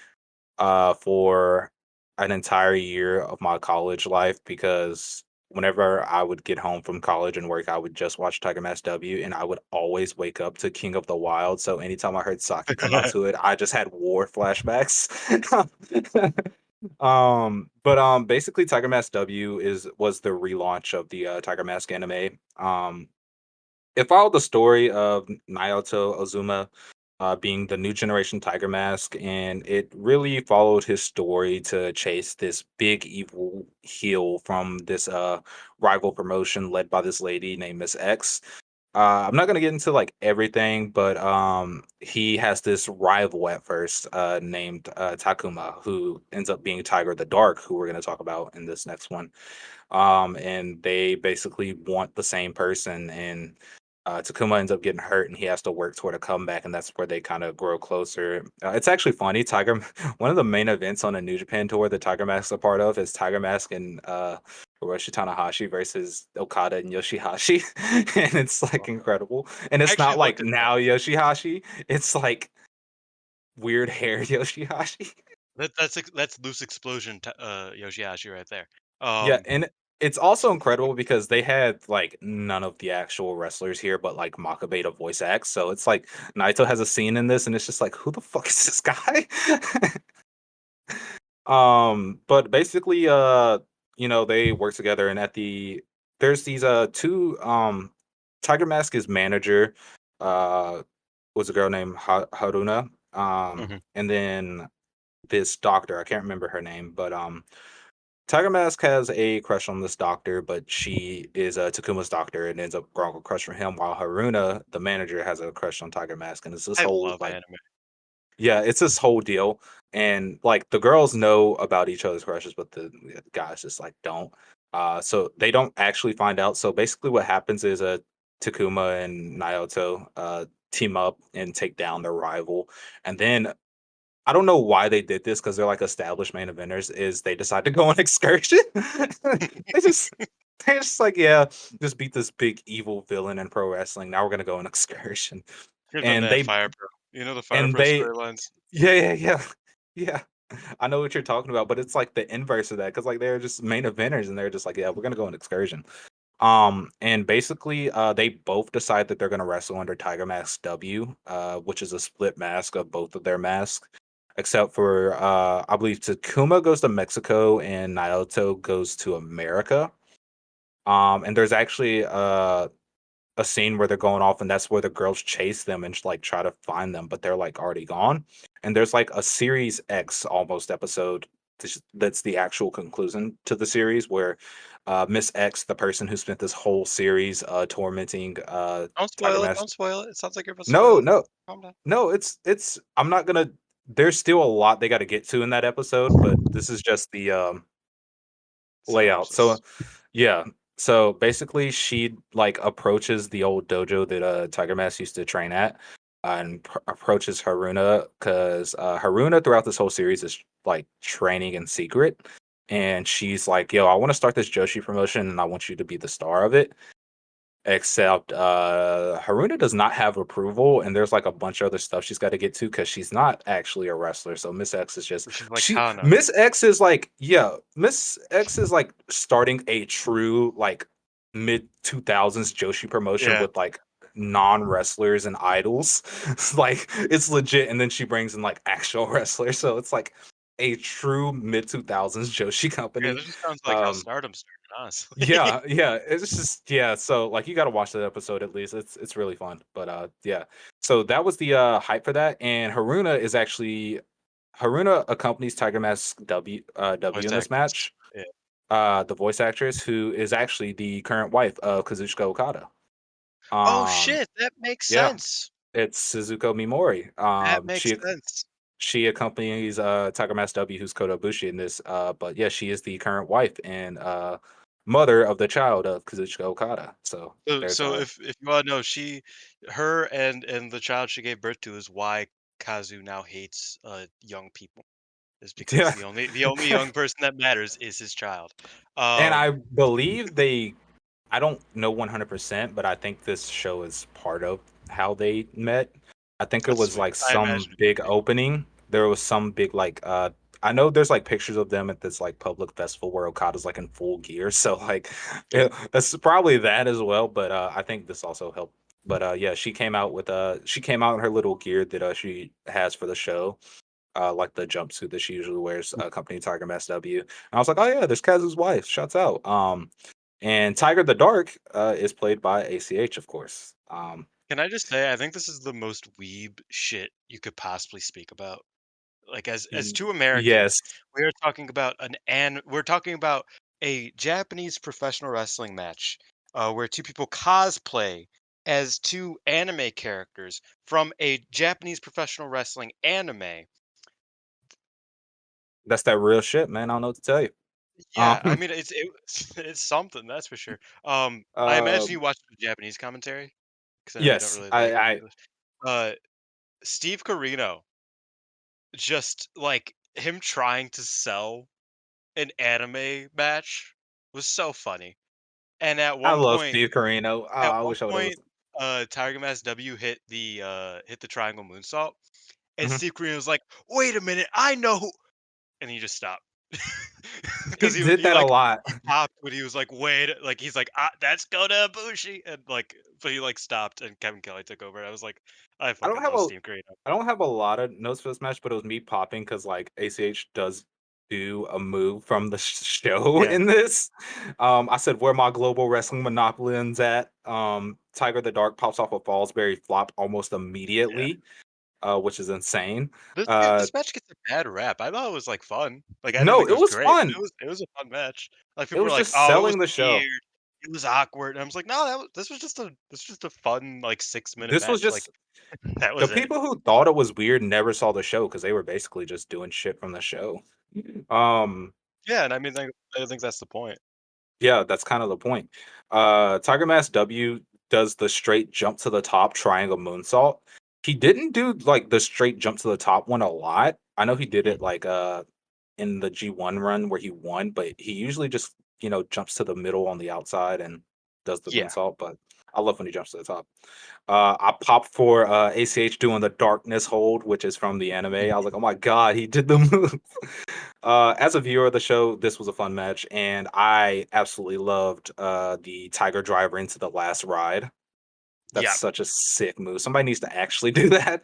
for an entire year of my college life because whenever I would get home from college and work, I would just watch Tiger Mask W, and I would always wake up to King of the Wild. So anytime I heard Saki come out to it, I just had war flashbacks. Basically, Tiger Mask W was the relaunch of the Tiger Mask anime. It followed the story of Naoto Ozuma being the new generation Tiger Mask, and it really followed his story to chase this big evil heel from this rival promotion led by this lady named Miss X. I'm not gonna get into like everything, but he has this rival at first named Takuma, who ends up being Tiger the Dark, who we're gonna talk about in this next one. And they basically want the same person, and Takuma ends up getting hurt, and he has to work toward a comeback, and that's where they kind of grow closer. It's actually funny. Tiger, one of the main events on a New Japan tour that Tiger Mask's a part of is Tiger Mask and Hiroshi Tanahashi versus Okada and Yoshihashi, and it's like incredible. And I it's actually not like looked at that. now Yoshihashi; it's like weird hair Yoshihashi. That's loose explosion Yoshihashi right there. Yeah, Um, and it's also incredible because they had like none of the actual wrestlers here, but like Makabe to voice acts. So it's like Naito has a scene in this, and it's just like, who the fuck is this guy? But basically, they work together, and there's these two Tiger Mask is manager, uh, was a girl named Haruna, mhm. and then this doctor, I can't remember her name, but Tiger Mask has a crush on this doctor, but she is Takuma's doctor and ends up growing a crush for him, while Haruna, the manager, has a crush on Tiger Mask, and it's this I whole love like, anime. yeah, it's this whole deal, and like the girls know about each other's crushes, but the guys just like don't. So they don't actually find out. So basically, what happens is Takuma and Naoto team up and take down their rival, and then I don't know why they did this because they're like established main eventers. Is they decide to go on excursion? they just they're just like, yeah, just beat this big evil villain in pro wrestling. Now we're gonna go on excursion, Give them and that they Fire Pro. You know the Fire and Pro they storylines? yeah yeah. I know what you're talking about, but it's like the inverse of that because like they're just main eventers and they're just like, yeah, we're gonna go on excursion. And basically, they both decide that they're gonna wrestle under Tiger Mask W, which is a split mask of both of their masks. Except for I believe Takuma goes to Mexico and Naoto goes to America. And there's actually a scene where they're going off, and that's where the girls chase them and like try to find them, but they're like already gone. And there's like a Series X almost episode that's the actual conclusion to the series where Miss X, the person who spent this whole series tormenting Don't Tiger spoil it, Mask. don't spoil it. It sounds like you're about to No, spoil it. no, Calm down. no, it's I'm not gonna there's still a lot they got to get to in that episode, but this is just the layout. So Synopsis. yeah. So basically she like approaches the old dojo that Tiger Mask used to train at and approaches Haruna because Haruna throughout this whole series is like training in secret. And she's like, yo, I want to start this Joshi promotion and I want you to be the star of it. Except Haruna does not have approval, and there's like a bunch of other stuff she's got to get to because she's not actually a wrestler. So Miss X is just She's like she Kana. Miss X is like yeah, Miss X is like starting a true like mid 2000s Joshi promotion Yeah. with like non wrestlers and idols. It's like it's legit, and then she brings in like actual wrestlers, so it's like a true mid 2000s Joshi Yeah, company. this just sounds like how Um, Stardom started, honestly. yeah, yeah. It's just yeah, so like you gotta watch that episode at least. It's really fun. But yeah. So that was the hype for that. And Haruna accompanies Tiger Mask W Voice in this actress. match. Yeah. The voice actress who is actually the current wife of Kazuchika Okada. Oh, Um shit, that makes yeah, sense. it's Suzuko Mimori. That makes sense. She accompanies Tiger Mask W, who's Kota Ibushi in this. But yeah, she is the current wife and mother of the child of Kazuchika Okada. So So there's so if you wanna know, her and the child she gave birth to is why Kazu now hates, young people, is because yeah. the only young person that matters is his child. And I Um, believe I don't know 100%, but I think this show is part of how they met. I think it that's was sweet. like I some imagine it would big be. opening. There was some big like I know there's like pictures of them at this like public festival where Okada's like in full gear. So like Yeah. yeah, that's probably that as well. But I think this also helped. But yeah, she came out in her little gear that she has for the show. Like the jumpsuit that she usually wears, accompanying Tiger Mask W. And I was like, oh yeah, there's Kazu's wife. Shouts out. And Tiger the Dark is played by ACH, of course. Can I just say, I think this is the most weeb shit you could possibly speak about. Like, as two Americans, Yes, we are talking about we're talking about a Japanese professional wrestling match, where two people cosplay as two anime characters from a Japanese professional wrestling anime. that's that real shit, man. I don't know what to tell you. Yeah, I Um, mean, it's something, that's for sure. I uh, imagine you watched the Japanese commentary because I know you don't yes, really like I English. Uh, Steve Carino, just like him trying to sell an anime match was so funny. And I love Steve Carino. Oh, at I one wish I would have point, listened. Tiger Mask W hit the triangle moonsault, and Mhm. Steve Carino was like, "Wait a minute, I know who," and he just stopped. He Because did that a lot. he popped when he was like, "Wait," like, he's like, "Ah, that's Kota Ibushi," and, like, but he, like, stopped, and Kevin Kelly took over, and I was like, "I I don't fucking have love a Steve Carino." I don't have a lot of notes for this match, but it was me popping because like ACH does do a move from the show Yeah, in this. I said where my global wrestling monopolians at. Tiger the Dark pops off a Fallsbury flop almost yeah. immediately, which is insane. Uh, This match gets a bad rap. I thought it was, like, fun. Like, I didn't no, think it it was was great, fun. but it was a fun match. Like, It people were was like, just "Oh, it was selling the show. weird. It was awkward," and I was like, "No, this was just a fun, like, 6-minute This was match." Like, just that the was it. people who thought it was weird never saw the show because they were basically just doing shit from the show. Um, Yeah, and I mean, like, I think that's the point. Yeah, that's kind of the point. Tiger Mask W does the straight jump to the top triangle moonsault. He didn't do like the straight jump to the top one a lot. I know he did it Mhm. like in the G1 run where he won, but he usually just, jumps to the middle on the outside and does the Yeah. moonsault, but I love when he jumps to the top. I popped for ACH doing the darkness hold, which is from the anime. I was like, oh my god, he did the move. As a viewer of the show, this was a fun match, and I absolutely loved the Tiger Driver into the last ride. That's Yeah. such a sick move. Somebody needs to actually do that.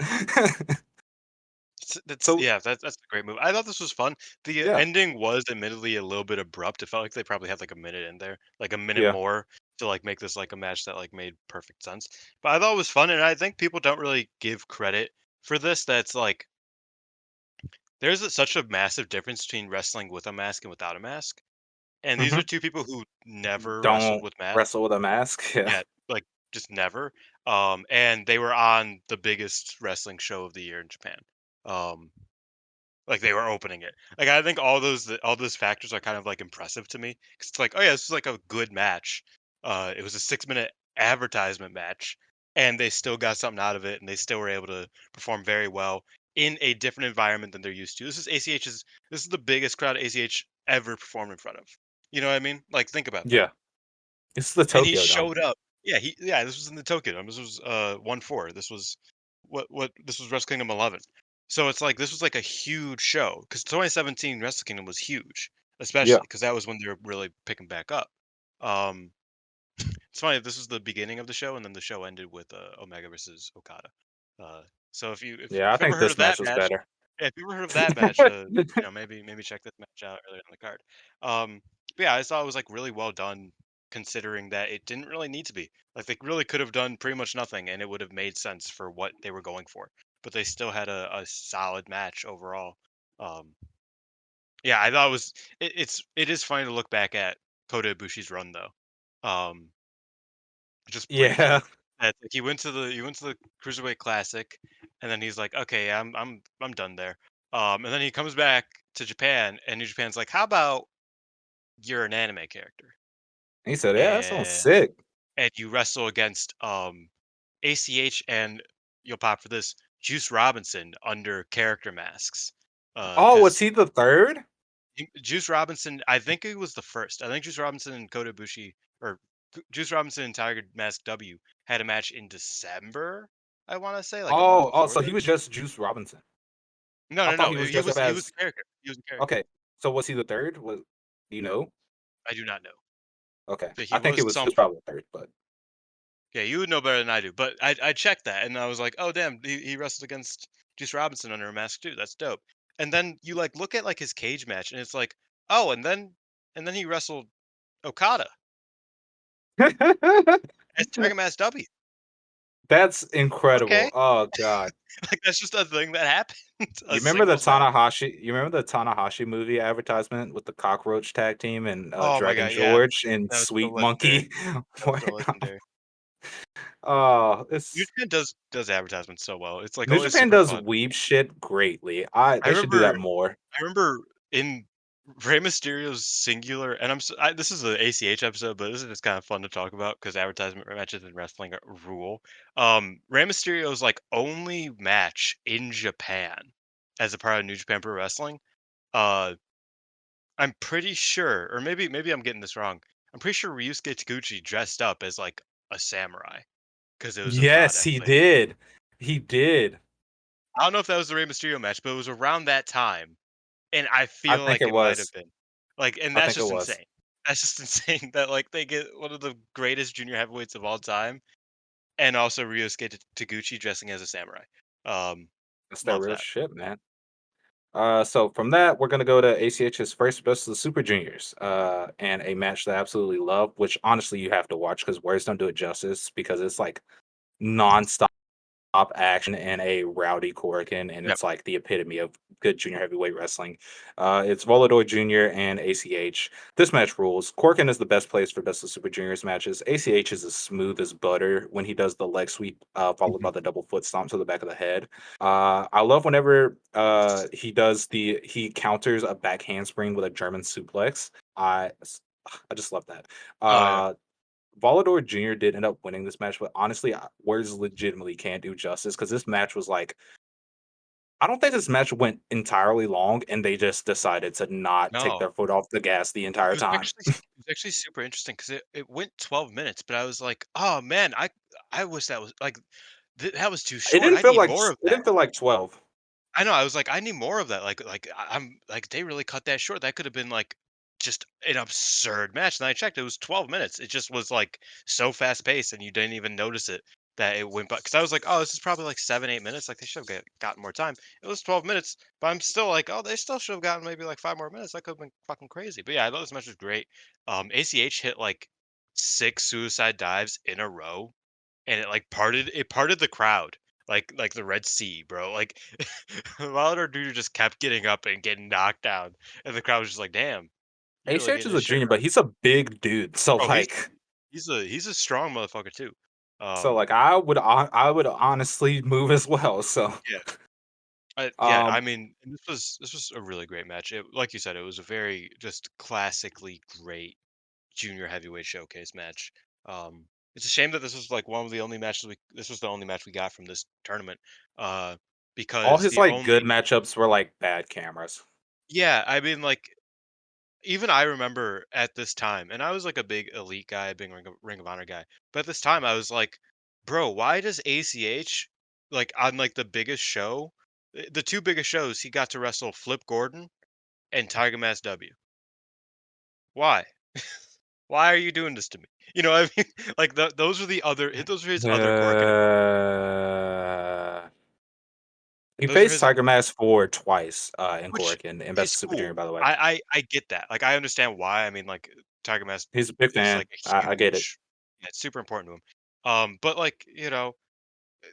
That's So yeah, that's a great move. I thought this was fun. The yeah, ending was admittedly a little bit abrupt. It felt like they probably had like a minute in there, like a minute yeah. more to like make this like a match that like made perfect sense. But I thought it was fun, and I think people don't really give credit for this. That's like such a massive difference between wrestling with a mask and without a mask. And these hmm are two people who never wrestled Don't with masks. wrestle with a mask. Yeah, Yeah, like just never. And they were on the biggest wrestling show of the year in Japan. Um, Like, they were opening it. Like, I think all those factors are kind of, like, impressive to me, 'cause it's like, "Oh, yeah, this is, like, a good match." It was a six-minute advertisement match, and they still got something out of it, and they still were able to perform very well in a different environment than they're used to. This is the biggest crowd ACH ever performed in front of. You know what I mean? Like, think about that. yeah. It's the And he Tokyo Dome. showed up. Yeah, this was in the Tokyo Dome. This was, 1-4. This was Wrestle Kingdom 11. So it's like this was like a huge show because 2017 Wrestle Kingdom was huge, Yeah, especially because that was when they were really picking back up. Um, it's funny, this was the beginning of the show, and then the show ended with, Omega versus Okada. Uh, so if yeah. I you've ever think heard of this match that was match, better. yeah, if you ever heard of that match, maybe check this match out earlier on the card. But yeah, I thought it was like really well done, considering that it didn't really need to be. Like they really could have done pretty much nothing, and it would have made sense for what they were going for. But they still had a solid match overall. Um, yeah, I thought it is funny to look back at Kota Ibushi's run though. Um, just Yeah, briefly. Like he went to the Cruiserweight Classic, and then he's like, "Okay, I'm done there." And then he comes back to Japan, and New Japan's like, "How about you're an anime character, he said, "Yeah, that sounds and sick." you wrestle against ACH and you'll pop for this Juice Robinson under character masks." Oh, was Because he the third? Juice Robinson, I think it was the first. I think Juice Robinson and Kota Ibushi, or Juice Robinson and Tiger Mask W had a match in December. I want to say like a month Oh, before so he this. was just Juice Robinson. No, I no, thought no. he was dressed up He was as a character. He was a character. okay. So was he the third? Was do you know? I do not know, Okay, but he I think was he was something. probably the third, but Yeah, you would know better than I do. But I checked that and I was like, oh damn, he wrestled against Juice Robinson under a mask too. That's dope. And then you like look at like his cage match and it's like, oh, and then he wrestled Okada as Tiger Mask W. that's incredible. Okay. Oh god. Like, that's just a thing that happened, a You remember the singles match. Tanahashi movie advertisement with the cockroach tag team and Oh my Dragon god, yeah, George and that was so Sweet legendary. Monkey? That was Wow. so legendary. Oh, New it's Japan does advertisements so well. It's, like, New always Japan super does fun. weeb shit greatly. I They should do that remember more. I remember in Rey Mysterio's singular and this is an ACH episode, but this is just kinda fun to talk about because advertisement matches in wrestling rule. Rey Mysterio's, like, only match in Japan as a part of New Japan Pro Wrestling, uh I'm pretty sure, or maybe I'm getting this wrong. I'm pretty sure Ryusuke Taguchi dressed up as like a samurai because it was Yes, Okada he thing. did. He did. I don't know if that was the Rey Mysterio match, but it was around that time, and I I feel think like it it might have was. been. Like, and I that's think it just was. insane. That's just insane that like they get one of the greatest junior heavyweights of all time, and also Ryusuke Taguchi dressing as a samurai. Um, That's that love real that. shit, man. So from that, we're gonna go to ACH's first best of the Super Juniors, and a match that I absolutely love, which honestly you have to watch because words don't do it justice because it's like nonstop action and a rowdy Korakuen, and Yep. it's like the epitome of good junior heavyweight wrestling. It's Volador Jr. and ACH. This match rules. Korakuen is the best place for best of Super Juniors matches. ACH is as smooth as butter when he does the leg sweep, followed Mhm. by the double foot stomp to the back of the head. I love whenever he counters a back handspring with a German suplex. I just love that. Oh yeah. Volador Jr. did end up winning this match, but honestly, words legitimately can't do justice because this match was like, I don't think this match went entirely long, and they just decided to not take No. their foot off the gas the It entire was time. actually it was actually super interesting because it went 12 minutes, but I was like, "Oh, man, I wish that was like, that was too short, I need more of It that." didn't feel like 12. I know, I was like, "I need more of that," I'm like, they really cut that short, that could have been, like, just an absurd match, and I checked, it was 12 minutes, it just was, like, so fast-paced, and you didn't even notice it, that it went by. Because I was like, "Oh, this is probably, like, 7, 8 minutes, like, they should have gotten more time." It was 12 minutes, but I'm still like, "Oh, they still should have gotten maybe, like, 5 more minutes, that could have been fucking crazy." But, yeah, I thought this match was great. ACH hit, like, 6 suicide dives in a row, and it parted the crowd like the Red Sea, bro. Like Wilder dude just kept getting up and getting knocked down, and the crowd was just like, "Damn, you really ACH getting is his a shit junior, but right." he's a big dude. So Oh, he's like, he's a strong motherfucker too. so Um, like, I would honestly move as well. So, yeah, yeah. I um, mean, and this was a really great match. Like you said, it was a very just classically great junior heavyweight showcase match. Um, it's a shame that this was like one of the only matches we. This was the only match we got from this tournament. Uh, all because his the like good only matchups were like bad cameras. yeah, I mean, like, even I remember at this time, and I was like a big elite guy, big Ring of Honor guy. But at this time, I was like, bro, why does ACH like on like the biggest show, the two biggest shows, he got to wrestle Flip Gordon and Tiger Mask W. Why? Why are you doing this to me? You know, what I mean, like those are his other quirk in him. Uh, he Those are faced his, Tiger Mask 4 twice, in which Cork in Best is of Super Junior, cool. by the way. I get that. Like I understand why. I mean, like Tiger Mask He's a big is fan. like a I get it. huge, yeah, it's super important to him. But like,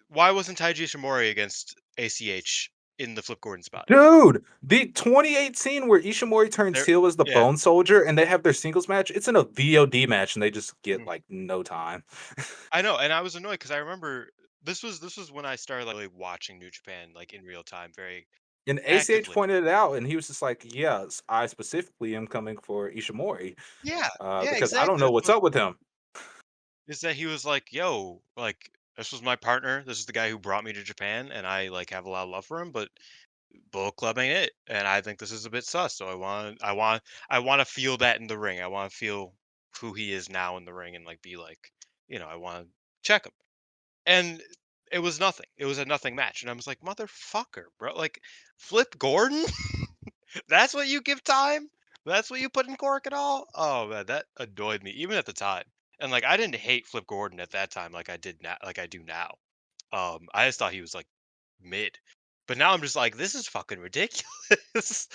why wasn't Taiji Ishimori against ACH in the Flip Gordon spot? Dude, the 2018 where Ishimori turns There, heel as the yeah, Bone Soldier and they have their singles match, it's in a VOD match and they just get mhm. like no time. I know, and I was annoyed because I remember this was when I started like really watching New Japan like in real time, very And ACH actively. pointed it out and he was just like, yes, I specifically am coming for Ishimori Yeah, yeah, because I don't exactly. know what's up with him. Is that he was like, "Yo, like this was my partner. This is the guy who brought me to Japan, and I like have a lot of love for him, but Bullet Club ain't it. And I think this is a bit sus. So I want to feel that in the ring. I want to feel who he is now in the ring, and like be like, I want to check him." And it was nothing. It was a nothing match, and I was like, "Motherfucker, bro! Like, Flip Gordon? That's what you give time? That's what you put in Cork at all?" Oh man, that annoyed me even at the time. And like, I didn't hate Flip Gordon at that time like I did now, like I do now. I just thought he was like mid. But now I'm just like, this is fucking ridiculous.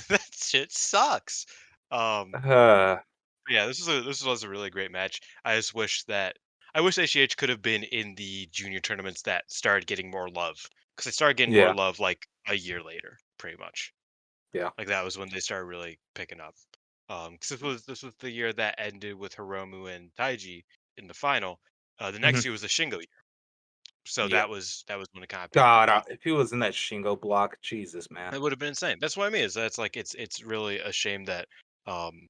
That shit sucks. Um, Uh, yeah, this was a really great match. I wish ACH could have been in the junior tournaments that started getting more love, because they started getting more yeah, love like a year later, pretty much. yeah. Like that was when they started really picking up. Because this was the year that ended with Hiromu and Taiji in the final. The next Mhm. year was the Shingo year, so Yeah. that was when it kind of picked God, back up. if he was in that Shingo block, Jesus, man. It would have been insane. That's what I mean. Is that's like it's really a shame that um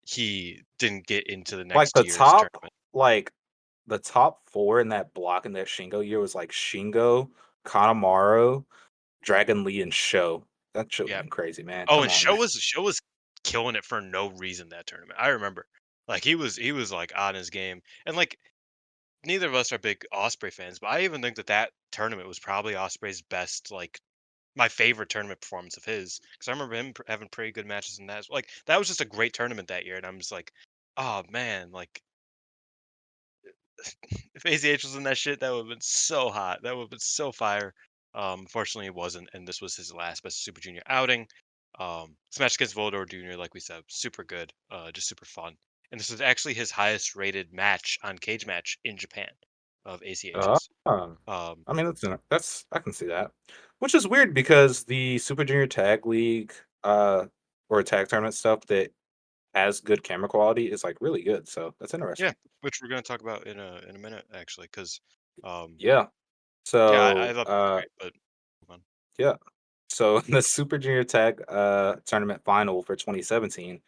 he didn't get into the Like next year's tournament. like the top 4 in that block in that Shingo year was like Shingo, Kanemaru, Dragon Lee, and Sho. That should have Yeah. been crazy, man. Oh, Come and on, Show was killing it for no reason that tournament. I remember. Like he was like on his game. And like neither of us are big Osprey fans, but I even think that tournament was probably Osprey's best, like my favorite tournament performance of his, because I remember him having pretty good matches in that. Like that was just a great tournament that year, and I'm just like, oh man, like if ACH was in that shit, that would have been so hot. That would have been so fire. Unfortunately, it wasn't, and this was his last Best of Super Junior outing. This match against Volador Jr., like we said, super good, just super fun. And this was actually his highest rated match on Cage Match in Japan of man. ACH's. I mean, that's I can see that. Which is weird because the Super Junior Tag League or tag tournament stuff that has good camera quality is like really good. So that's Yeah, interesting. which we're gonna talk about in a minute, actually, because um, Yeah. yeah, I So thought that was great, but hold on. yeah. So in the Super Junior Tag tournament final for 2017,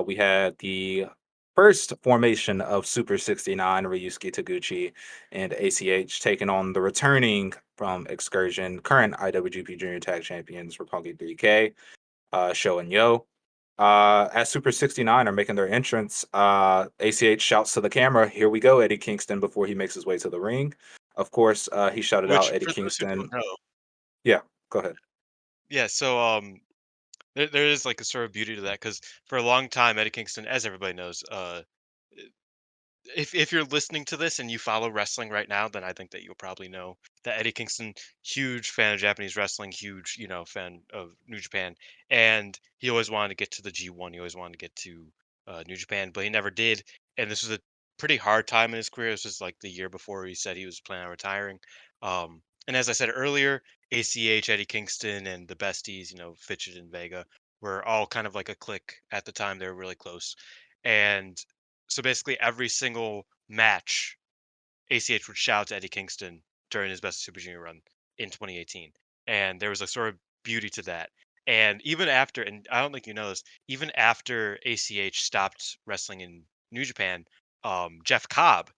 We had the first formation of Super 69, Ryusuke Taguchi and ACH taking on the returning from Excursion, current IWGP Junior Tag Champions, Roppongi 3K, Sho and Yo. As Super 69 are making their entrance, ACH shouts to the camera, "Here we go, Eddie Kingston," before he makes his way to the ring. Of course, he shouted out Which, Eddie for those who don't Kingston. know, Yeah, go ahead. yeah. So there is like a sort of beauty to that because for a long time, Eddie Kingston, as everybody knows, if you're listening to this and you follow wrestling right now, then I think that you'll probably know that Eddie Kingston, huge fan of Japanese wrestling, huge, fan of New Japan, and he always wanted to get to the G1. He always wanted to get to New Japan, but he never did. And this was a pretty hard time in his career. This was like the year before he said he was planning on retiring. And as I said earlier, ACH, Eddie Kingston, and the besties, Fitchett and Vega, were all kind of like a clique at the time. They were really close, and so basically, every single match, ACH would shout to Eddie Kingston during his Best of Super Junior run in 2018, and there was a sort of beauty to that. And even after, and I don't think you know this, even after ACH stopped wrestling in New Japan, Jeff Cobb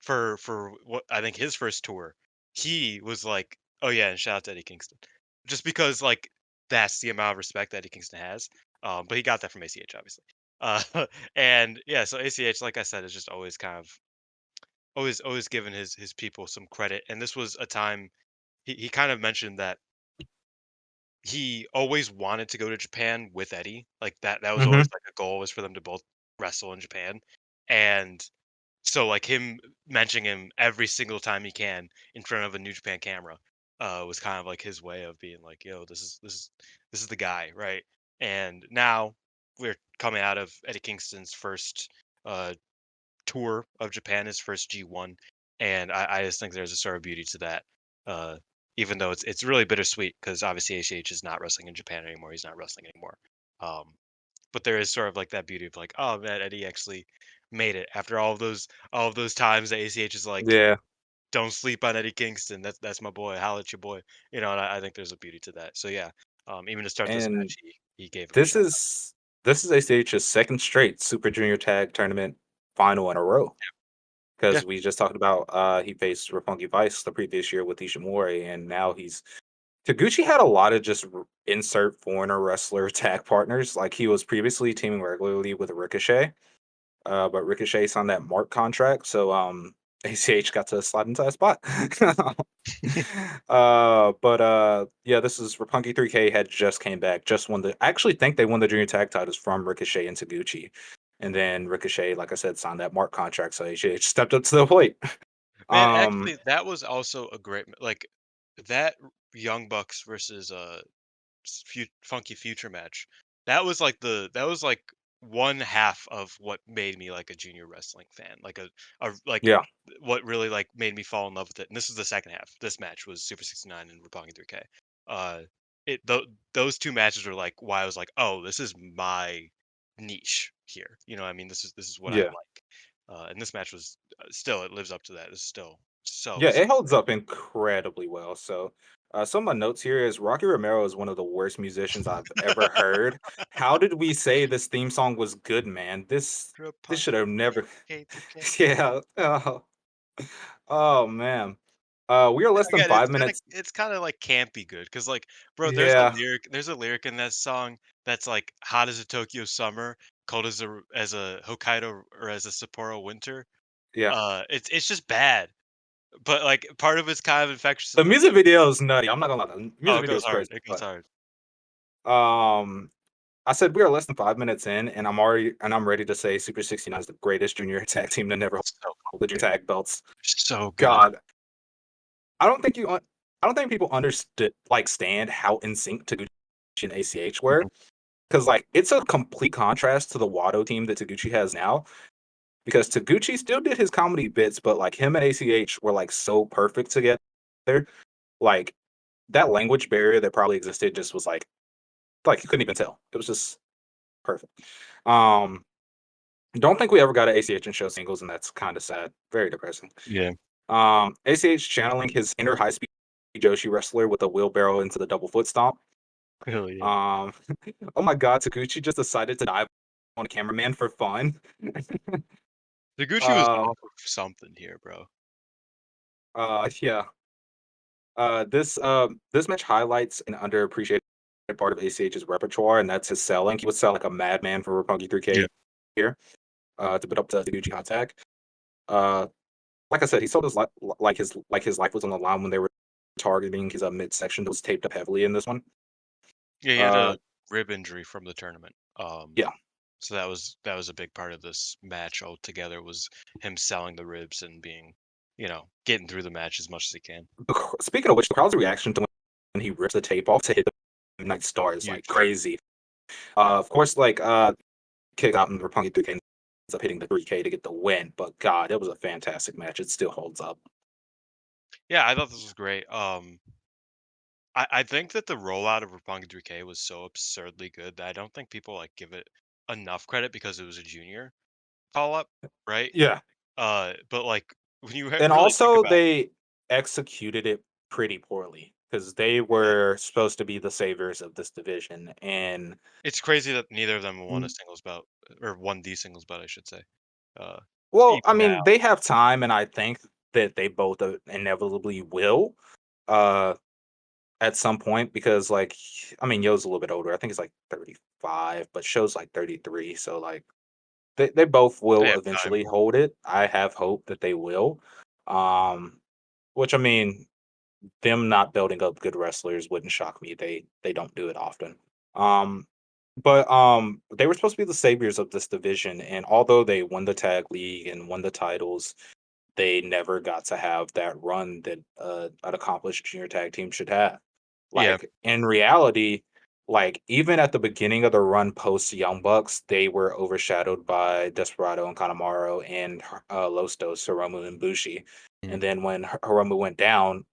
for what I think his first tour, he was like, "Oh yeah," and shout out to Eddie Kingston, just because like that's the amount of respect that Eddie Kingston has. But he got that from ACH, obviously. Uh, and yeah, so ACH, like I said, is just always kind of always given his people some credit. And this was a time he kind of mentioned that he always wanted to go to Japan with Eddie. Like that was always Hmm. like a goal was for them to both wrestle in Japan. And so, like, him mentioning him every single time he can in front of a New Japan camera, was kind of like his way of being like, "Yo, this is the guy, right?" And now we're coming out of Eddie Kingston's first uh, tour of Japan, his first G1, and I just think there's a sort of beauty to that. Uh, Even though it's really bittersweet because obviously ACH is not wrestling in Japan anymore. He's not wrestling anymore. Um, but there is sort of like that beauty of like, oh man, Eddie actually made it after all of those times that ACH is like, Yeah, don't sleep on Eddie Kingston. That's my boy. Holla at your boy. And I think there's a beauty to that. So yeah, even to start this and match, he gave him a this shout out. is this is ACH's second straight Super Junior Tag Tournament final in a row. Yeah, Because we just talked about he faced Roppongi Vice the previous year with Ishimori, and now he's Taguchi had a lot of just insert foreigner wrestler tag partners. Like he was previously teaming regularly with Ricochet, but Ricochet's on that Mark contract, so ACH got to slide into that spot. Yeah, this is Roppongi 3K had just came back, just won the. I actually think they won the junior tag titles from Ricochet and Taguchi, and then Ricochet, like I said, signed that Mark contract, so ACH stepped up to the plate. man. Um, Actually, that was also a great like that Young Bucks versus Funky Future match. That was like one half of what made me like a junior wrestling fan. Like a like yeah, what really like made me fall in love with it. And this is the second half. This match was Super 69 and Roppongi 3K. Uh those two matches were like why I was like, "Oh, this is my niche here." You know what I mean? This is what I yeah. like. And this match was still it lives up to that. It's still so Yeah, so it holds up incredibly well. So, some of my notes here is Rocky Romero is one of the worst musicians I've ever heard. How did we say this theme song was good, man? This should Roppongi have never. 3K 3K. Yeah. Oh, oh man. We are less than Again, 5 minutes. it's kinda, like, campy good, cause like, bro, Yeah, there's a lyric in that song that's like, "Hot as a Tokyo summer, cold as a Hokkaido or as a Sapporo winter." yeah. It's just bad, but, like, part of it's kind of infectious The in the music video is nutty. I'm not gonna lie. The oh, music it video goes is hard, crazy, it goes but hard. um, I said we are less than 5 minutes in, and I'm ready to say Super 69 is the greatest junior tag team to never So hold the junior tag belts. so good. God, I don't think you I don't think people understood like stand how in sync Taguchi and ACH were. Mhm. Because like it's a complete contrast to the Wado team that Taguchi has now. Because Taguchi still did his comedy bits, but like him and ACH were like so perfect together. Like that language barrier that probably existed just was like you couldn't even tell. It was just perfect. Um don't think we ever got an ACH and show singles, and that's kind of sad. Very depressing. Yeah. ACH channeling his inner high speed Joshi wrestler with a wheelbarrow into the double foot stomp. Hell yeah. Um, oh my God, Taguchi just decided to dive on cameraman for fun. Deguchi was uh, off of something here, bro. yeah. This match highlights an underappreciated part of ACH's repertoire, and that's his selling. He would sell like a madman for Roppongi Yeah. 3K here, to put up the Deguchi hot tag. Uh, like I said, he sold his his life was on the line when they were targeting his midsection that was taped up heavily in this one. Yeah, he had Uh, a rib injury from the tournament. yeah, So that was a big part of this match altogether was him selling the ribs and being, getting through the match as much as he can. Speaking of which, the crowd's reaction to when he rips the tape off to hit the Night Star is like Huge. crazy. Of course, kick out and Roppongi 3K ends up hitting the 3K to get the win. But God, it was a fantastic match. It still holds up. Yeah, I thought this was great. I think that the rollout of Roppongi 3K was so absurdly good that I don't think people like give it enough credit because it was a junior call up, right? Yeah, But like when you and really think also about it, they executed it pretty poorly because they yeah, were supposed to be the saviors of this division, and it's crazy that neither of them won a singles bout or won the singles bout, I should say. Uh, well, even I now, mean, they have time, and I think that they both inevitably will. Uh, at some point because I mean Yo's a little bit older. I think he's like 35, but Sho's like 33. So they both they will have time. eventually hold it. I have hope that they will. Um which I mean them not building up good wrestlers wouldn't shock me. They don't do it often. Um but they were supposed to be the saviors of this division, and although they won the tag league and won the titles, they never got to have that run that an accomplished junior tag team should have. Yeah, Like in reality, like even at the beginning of the run post Young Bucks, they were overshadowed by Desperado and Kanemaru and Lostos, Hiromu and Bushi. mhm, And then when Hiromu went down,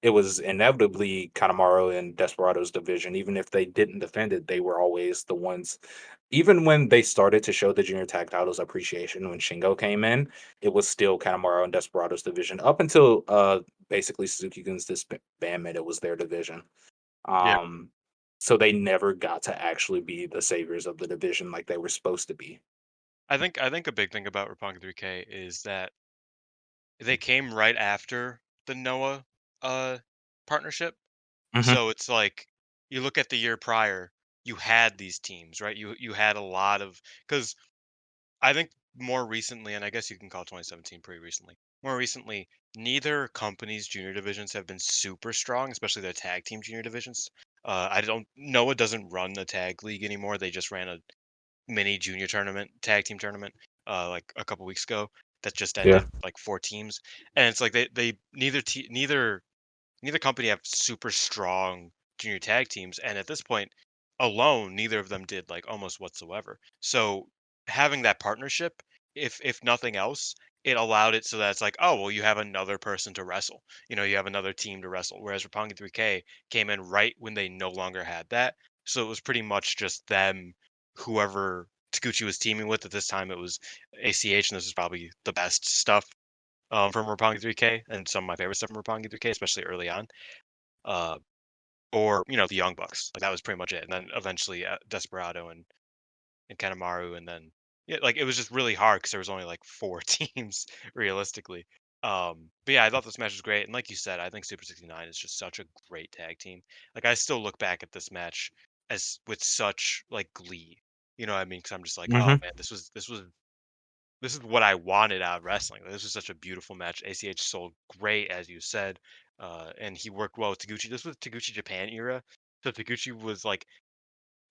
it was inevitably Kanemaru and Desperado's division. Even if they didn't defend it, they were always the ones. Even when they started to show the junior tag titles appreciation when Shingo came in, it was still Kanemaru and Desperado's division up until basically Suzuki Gun's disbandment. It was their division. yeah. Um, so they never got to actually be the saviors of the division like they were supposed to be. I think a big thing about Roppongi 3K is that they came right after the Noah uh partnership. Hmm. So it's like you look at the year prior, you had these teams, right? You had a lot of because I think more recently, and I guess you can call 2017 pretty recently. More recently, neither company's junior divisions have been super strong, especially their tag team junior divisions. I don't Noah doesn't run the tag league anymore. They just ran a mini junior tournament, tag team tournament, like a couple weeks ago that just Yeah. ended like four teams, and it's like they neither company have super strong junior tag teams, and at this point alone neither of them did like almost whatsoever. So having that partnership, if nothing else, it allowed it so that it's like, oh well, you have another person to wrestle, you have another team to wrestle, whereas Roppongi 3K came in right when they no longer had that. So it was pretty much just them, whoever Taguchi was teaming with. At this time it was ACH, and this is probably the best stuff from Roppongi 3K, and some of my favorite stuff from Roppongi 3K, especially early on. Uh, or the Young Bucks, like that was pretty much it, and then eventually Desperado and Kanemaru, and then yeah, like it was just really hard because there was only like four teams realistically. But yeah, I thought this match was great, and like you said, I think Super 69 is just such a great tag team. Like I still look back at this match as with such like glee. You know what I mean? Because I'm just like, oh Hmm. man, this is what I wanted out of wrestling. This was such a beautiful match. ACH sold great, as you said, and he worked well with Taguchi. This was Taguchi Japan era, so Taguchi was like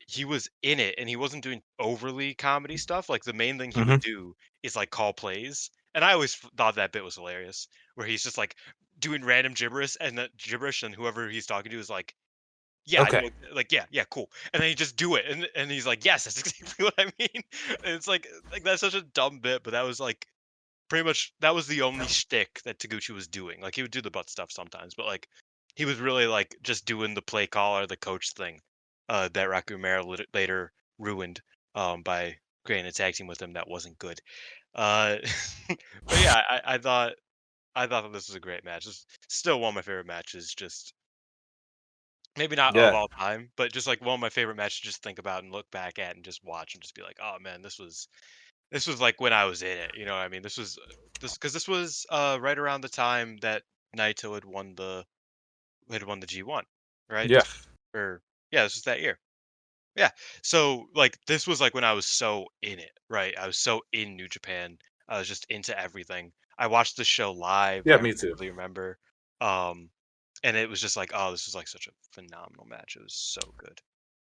he was in it, and he wasn't doing overly comedy stuff. Like the main thing he Hmm. would do is like call plays, and I always thought that bit was hilarious, where he's just like doing random gibberish, and whoever he's talking to is like, yeah, I Okay. know, like, yeah, yeah, cool. And then he just do it, and he's like, yes, that's exactly what I mean. And it's like that's such a dumb bit, but that was like pretty much that was the only shtick that Taguchi was doing. Like he would do the butt stuff sometimes, but like he was really like just doing the play call or the coach thing that Raku later ruined by creating a tag team with him that wasn't good. Uh, but yeah, I thought that this was a great match. It's still one of my favorite matches. Just Maybe not of Yeah. all time, but just like one of my favorite matches to just think about and look back at and just watch and just be like, oh man, this was like when I was in it. You know what I mean? This was this was right around the time that Naito had won the G1, right? Yeah. Or yeah, this was that year. Yeah. So like this was like when I was so in it, right? I was so in New Japan. I was just into everything. I watched the show live, Yeah, I me too. vividly remember. Um and it was just like, oh, this was like such a phenomenal match. It was so good.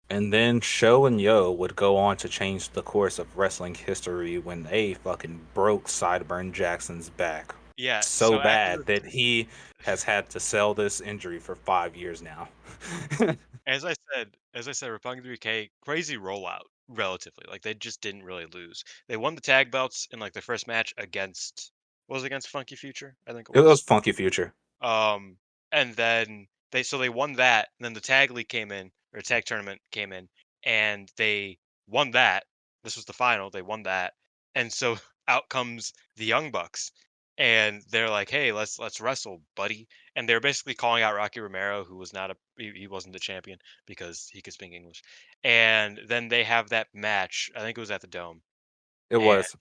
And then Sho and Yo would go on to change the course of wrestling history when they fucking broke Sideburn Jackson's back Yeah, so so after bad that he has had to sell this injury for 5 years now. as I said, Roppongi 3K, crazy rollout relatively. Like they just didn't really lose. They won the tag belts in like their first match against what was it, against Funky Future, I think it It was was. Funky Future. Um, and then they won that, and then the tag league came in, or tag tournament came in, and they won that. This was the final. They won that, and so out comes the Young Bucks, and they're like, "Hey, let's wrestle, buddy." And they're basically calling out Rocky Romero, who was not he wasn't the champion because he could speak English. And then they have that match. I think it was at the Dome, It and was.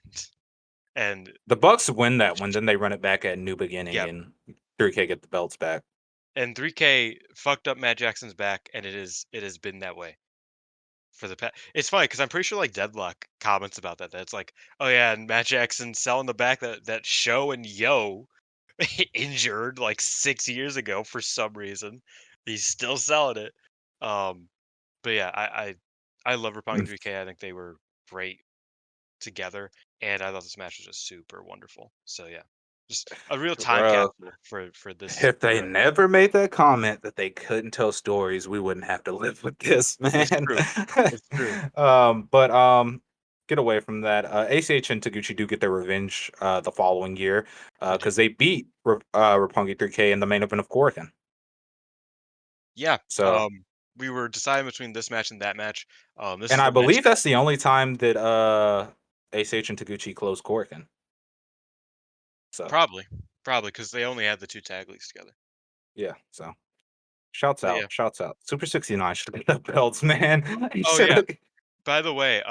and The Bucks win that one, then they run it back at New Beginning, yeah, and 3K get the belts back. and 3K fucked up Matt Jackson's back, and it has been that way for the past. It's funny because I'm pretty sure like Deadlock comments about that. That's like, oh yeah, and Matt Jackson selling the back that Show and Yo injured like 6 years ago for some reason. He's still selling it. Um, but yeah, I love Roppongi Mm, 3K. I think they were great together, and I thought this match was just super wonderful. So yeah, just a real time bro. capsule for this If they era. never made that comment that they couldn't tell stories, we wouldn't have to live with this, It's man. true. It's true. But get away from that. ACH and Taguchi do get their revenge the following year They do. because they beat Roppongi 3K in the main event of Korakuen. Yeah, So, we were deciding between this match and that match. This and is I the match believe that that's the only time that ACH and Taguchi closed Korakuen. So, probably, probably because they only had the 2 tag leagues together. yeah. So, shouts But out, yeah. shouts out. Super 69 should have get the belts, man. He Oh, should yeah. have. By the way,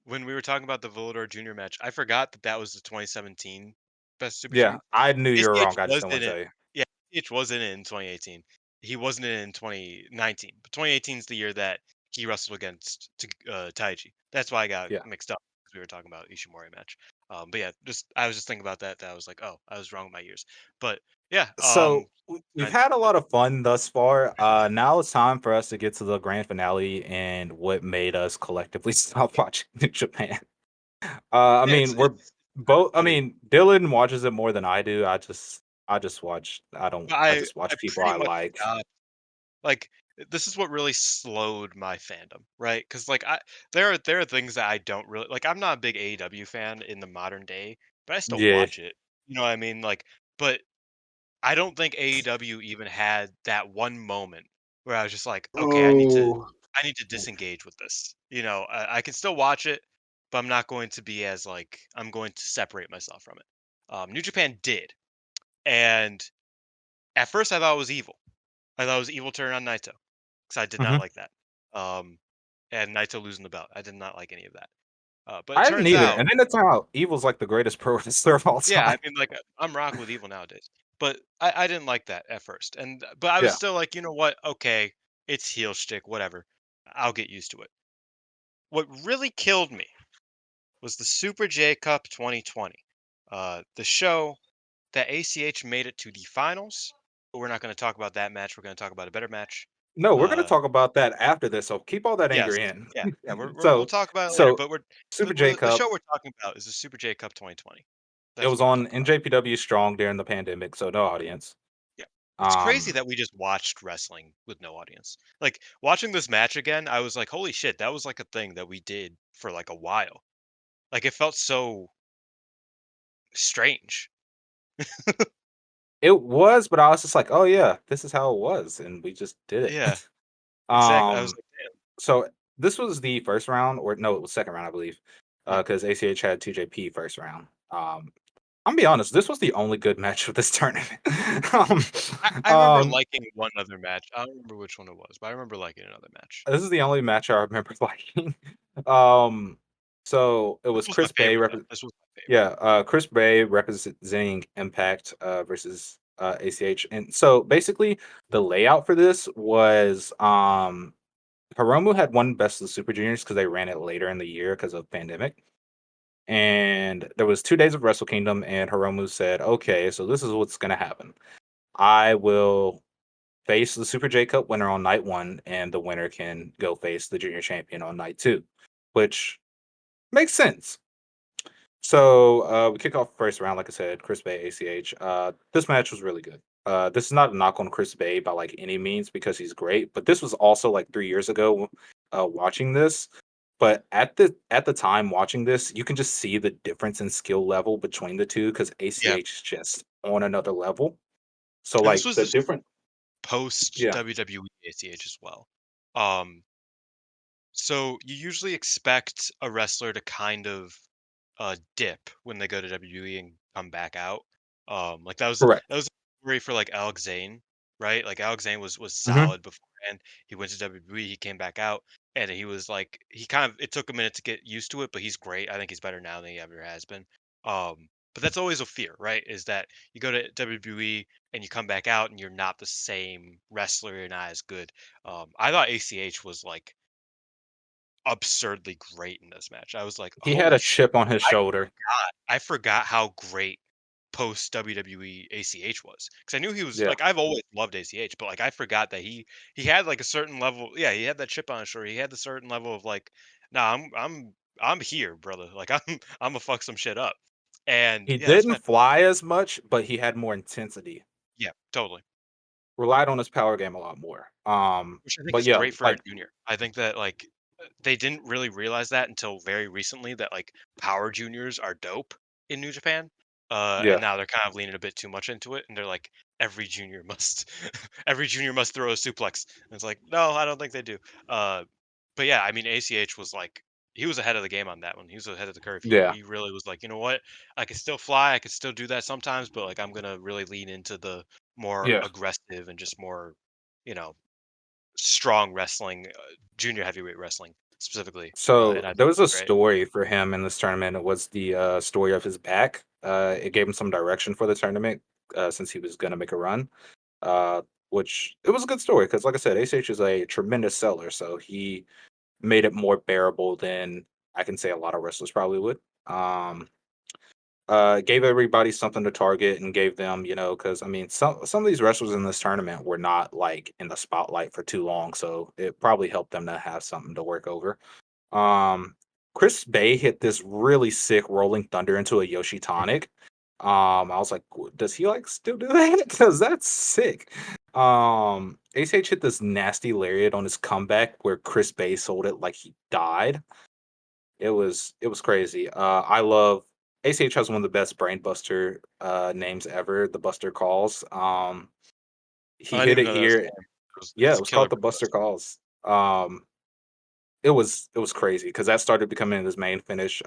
when we were talking about the Volador Junior match, I forgot that that was the 2017 Best Super Yeah, Junior. I knew you were ACH wrong. I just was didn't in want to it. tell you. Yeah, ACH was in it in 2018. He wasn't in it in 2019, but 2018 is the year that he wrestled against Taiji. That's why I got Yeah. mixed up because we were talking about Ishimori match. But yeah, just I was just thinking about that. That I was like, oh, I was wrong with my years. But yeah, So we've and had a lot of fun thus far. Now it's time for us to get to the grand finale and what made us collectively stop watching New Japan. I yeah, mean, we're it's kind of both. I funny. mean, Dylan watches it more than I do. I just watch. I don't. But I I just watch I people pretty I much like. stopped. Like, this is what really slowed my fandom, right? Because like there are things that I don't really like. I'm not a big AEW fan in the modern day, but I still Yeah. watch it. You know what I mean? Like, but I don't think AEW even had that one moment where I was just like, okay, Oh. I need to disengage with this. I can still watch it, but I'm not going to be as like I'm going to separate myself from it. New Japan did, and at first I thought it was evil. I thought it was evil turn on Naito because I did not Mhm. like that. Um, and Naito losing the belt, I did not like any of that. But it I didn't turns either. out, And then it's out. Evil's like the greatest pro wrestler of all yeah, I time. mean, like I'm rocking with evil nowadays, but I didn't like that at first, but I was Yeah. still like, you know what? Okay, it's heel shtick, whatever. I'll get used to it. What really killed me was the Super J Cup 2020, the show that ACH made it to the finals. But we're not going to talk about that match. We're going to talk about a better match. No, we're gonna Uh, talk about that after this. So keep all that anger Yes. in. Yeah, yeah, we'll so talk about it later, so but Super J the Cup. show we're talking about is the Super J Cup 2020. It That's was what we're gonna on talk about. NJPW Strong during the pandemic, so no audience. Yeah. It's crazy Um, that we just watched wrestling with no audience. Like, watching this match again, I was like, "Holy shit, that was, like, a thing that we did for, like, a while." Like, it felt so strange. it was, but I was just like, "Oh yeah, this is how it was," and we just did Yeah, it. exactly. I was um, like, "Damn." so this was the first round, or no, it was second round, I believe, Hmm. because ACH had TJP first round. I'm be honest, this was the only good match of this tournament. um, I remember um, liking one other match. I don't remember which one it was, but I remember liking another match. this is the only match I remember liking. um, so it This was was my Chris Bay favorite, though. This was my favorite. yeah, Chris Bay representing Impact versus ACH. And so basically the layout for this was Hiromu had won Best of the Super Juniors because they ran it later in the year because of pandemic. And there was 2 days of Wrestle Kingdom, and Hiromu said, "Okay, so this is what's gonna happen. I will face the Super J Cup winner on night one, and the winner can go face the junior champion on night two," which makes sense. So we kick off first round, like I said, Chris Bay, ACH. This match was really good. This is not a knock on Chris Bay by like any means because he's great, but this was also like 3 years ago watching this. But at the time watching this, you can just see the difference in skill level between the two because Yeah, ACH is just on another level. So and like the this was different, post yeah, WWE ACH as well. Um, so you usually expect a wrestler to kind of dip when they go to WWE and come back out. Like correct. that was a story for like Alex Zane, right? Like Alex Zane was Hmm. solid beforehand. He went to WWE, he came back out, and he was like he kind of it took a minute to get used to it, but he's great. I think he's better now than he ever has been. But that's always a fear, right? Is that you go to WWE and you come back out and you're not the same wrestler, you're not as good. I thought ACH was like absurdly great in this match. I was like, He had a "Holy shit." chip on his shoulder. I forgot how great post WWE ACH was because I knew he was Yeah, like I've always loved ACH, but like I forgot that he had like a certain level. Yeah, he had that chip on his shoulder. He had the certain level of like, nah, I'm here, brother. Like I'm gonna fuck some shit up. And he yeah, this didn't match, fly as much, but he had more intensity. yeah, totally. Relied on his power game a lot more. Which I think But is yeah, great for a like junior. I think that, like, they didn't really realize that until very recently that, like, power juniors are dope in New Japan, yeah. and now they're kind of leaning a bit too much into it, and they're like, "Every junior must every junior must throw a suplex." And it's like, "No, I don't think they do." Uh, but yeah, I mean, ACH was like he was ahead of the game on that one. He was ahead of the curve. He Yeah, he really was like, "You know what? I can still fly, I can still do that sometimes, but, like, I'm gonna really lean into the more yeah. aggressive and just more, you know, strong wrestling, junior heavyweight wrestling specifically, So and I there thought it was was a great. story for him in this tournament. It was the story of his back. It gave him some direction for the tournament since he was going to make a run. Uh, which it was a good story because, like I said, ACH is a tremendous seller, so he made it more bearable than I can say a lot of wrestlers probably would. Um, gave everybody something to target and gave them, because I mean, some of these wrestlers in this tournament were not like in the spotlight for too long, so it probably helped them to have something to work over. Um, Chris Bay hit this really sick rolling thunder into a Yoshi tonic. I was like, does he like still do that? Because that's sick. ACH hit this nasty lariat on his comeback where Chris Bay sold it like he died. It was crazy. I love ACH has one of the best brain buster names ever, the Buster Calls. He I didn't hit even it know that was a here. name. Yeah, it It's was Killer called the Brain Buster Buster. Calls. It was crazy because that started becoming his main finish,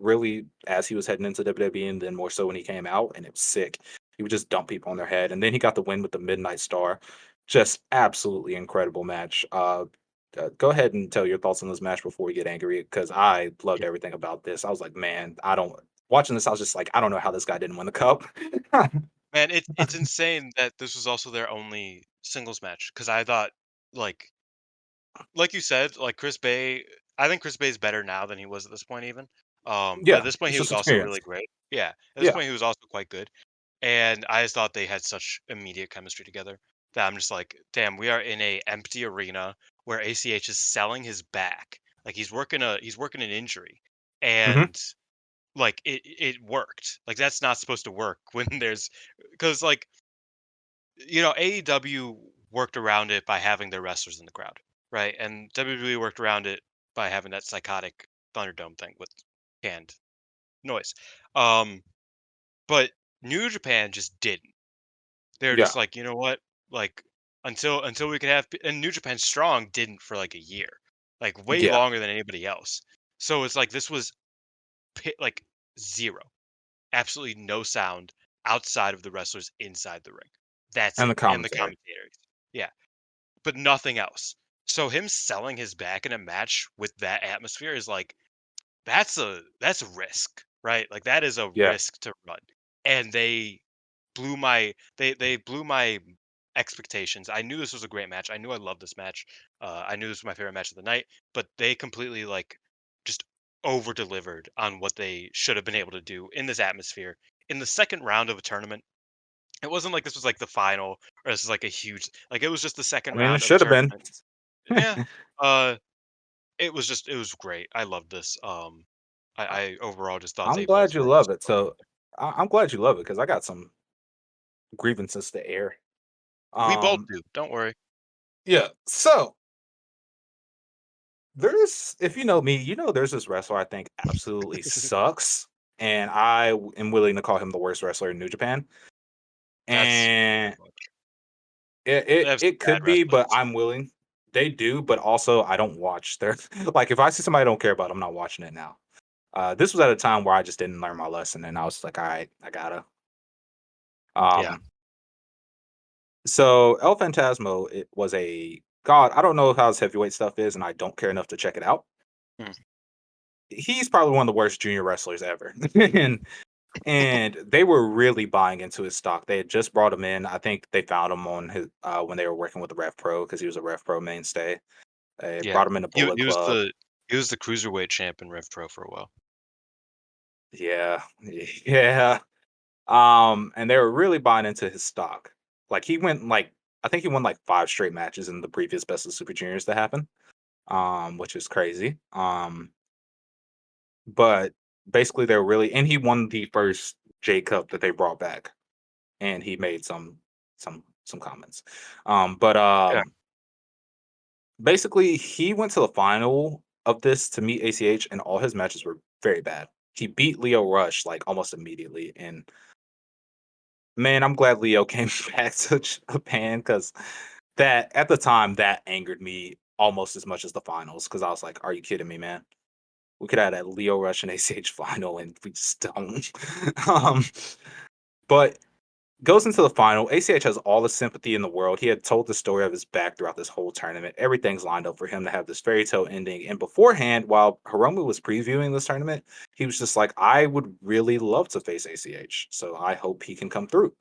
really as he was heading into WWE, and then more so when he came out, and it was sick. He would just dump people on their head, and then he got the win with the Midnight Star. Just absolutely incredible match. Go ahead and tell your thoughts on this match before we get angry, because I loved Yeah. everything about this. I was like, man, I don't watching this. I was just like, I don't know how this guy didn't win the cup. Man, it's insane that this was also their only singles match because I thought, like like you said, like, Chris Bay I think Chris Bay is better now than he was at this point even. But at Yeah, this point, it's he just was also experience. really great. Yeah, at this Yeah. point, he was also quite good. And I just thought they had such immediate chemistry together that I'm just like, damn, we are in a empty arena where ACH is selling his back. Like he's working an injury. Hmm. And like it worked. Like that's not supposed to work when there's because like AEW worked around it by having their wrestlers in the crowd, right? And WWE worked around it by having that psychotic Thunderdome thing with canned noise. Um, but New Japan just didn't. They're Yeah. just like, you know what? Like until we could have and New Japan Strong didn't for like a year, like way Yeah. longer than anybody else. So it's like this was like zero. absolutely no sound outside of the wrestlers inside the ring. That's And the it, and the commentary. commentators. Yeah, but nothing else. So him selling his back in a match with that atmosphere is like that's a risk, right? Like that is a Yeah. risk to run. And they blew my expectations. I knew this was a great match. I knew I loved this match. I knew this was my favorite match of the night, but they completely like just over delivered on what they should have been able to do in this atmosphere in the second round of a tournament. It wasn't like this was like the final or this is like a huge like it was just the second I mean, it round of a should have been. tournament. Yeah. Uh it was great. I loved this. I- I overall just thought I'm they both glad you were love just it. So I'm glad you love it because I got some grievances to air. we both Um, do. Don't worry. yeah. So there's, if you know me, you know there's this wrestler I think absolutely sucks, and am willing to call him the worst wrestler in New Japan. That's too And much. it They it, have some it bad could be, but wrestlers. I'm willing. They do, but also I don't watch their like if I see somebody I don't care about, I'm not watching it now. This was at a time where I just didn't learn my lesson, and I was like, all right, I gotta. Yeah. Um, so El Phantasmo, it was a god. I don't know how his heavyweight stuff is, and I don't care enough to check it out. Hmm. He's probably one of the worst junior wrestlers ever, and they were really buying into his stock. They had just brought him in. I think they found him on his when they were working with the Rev Pro because he was a Rev Pro mainstay. They Yeah. brought him into Bullet Club. He was the cruiserweight champ in Rev Pro for a while. Yeah, yeah. And they were really buying into his stock. Like he went like I think he won like 5 straight matches in the previous Best of Super Juniors to happen. Which is crazy. But basically they're really and he won the first J Cup that they brought back, and he made some comments. But Yeah. basically he went to the final of this to meet ACH, and all his matches were very bad. He beat Leo Rush like almost immediately, and man, I'm glad Leo came back to Japan because that at the time that angered me almost as much as the finals because I was like, "Are you kidding me, man? We could have had a Leo Rush and ACH final, and we just don't." um, but goes into the final. ACH has all the sympathy in the world. He had told the story of his back throughout this whole tournament. Everything's lined up for him to have this fairy tale ending. And beforehand, while Hiromu was previewing this tournament, he was just like, I would really love to face ACH. So I hope he can come through.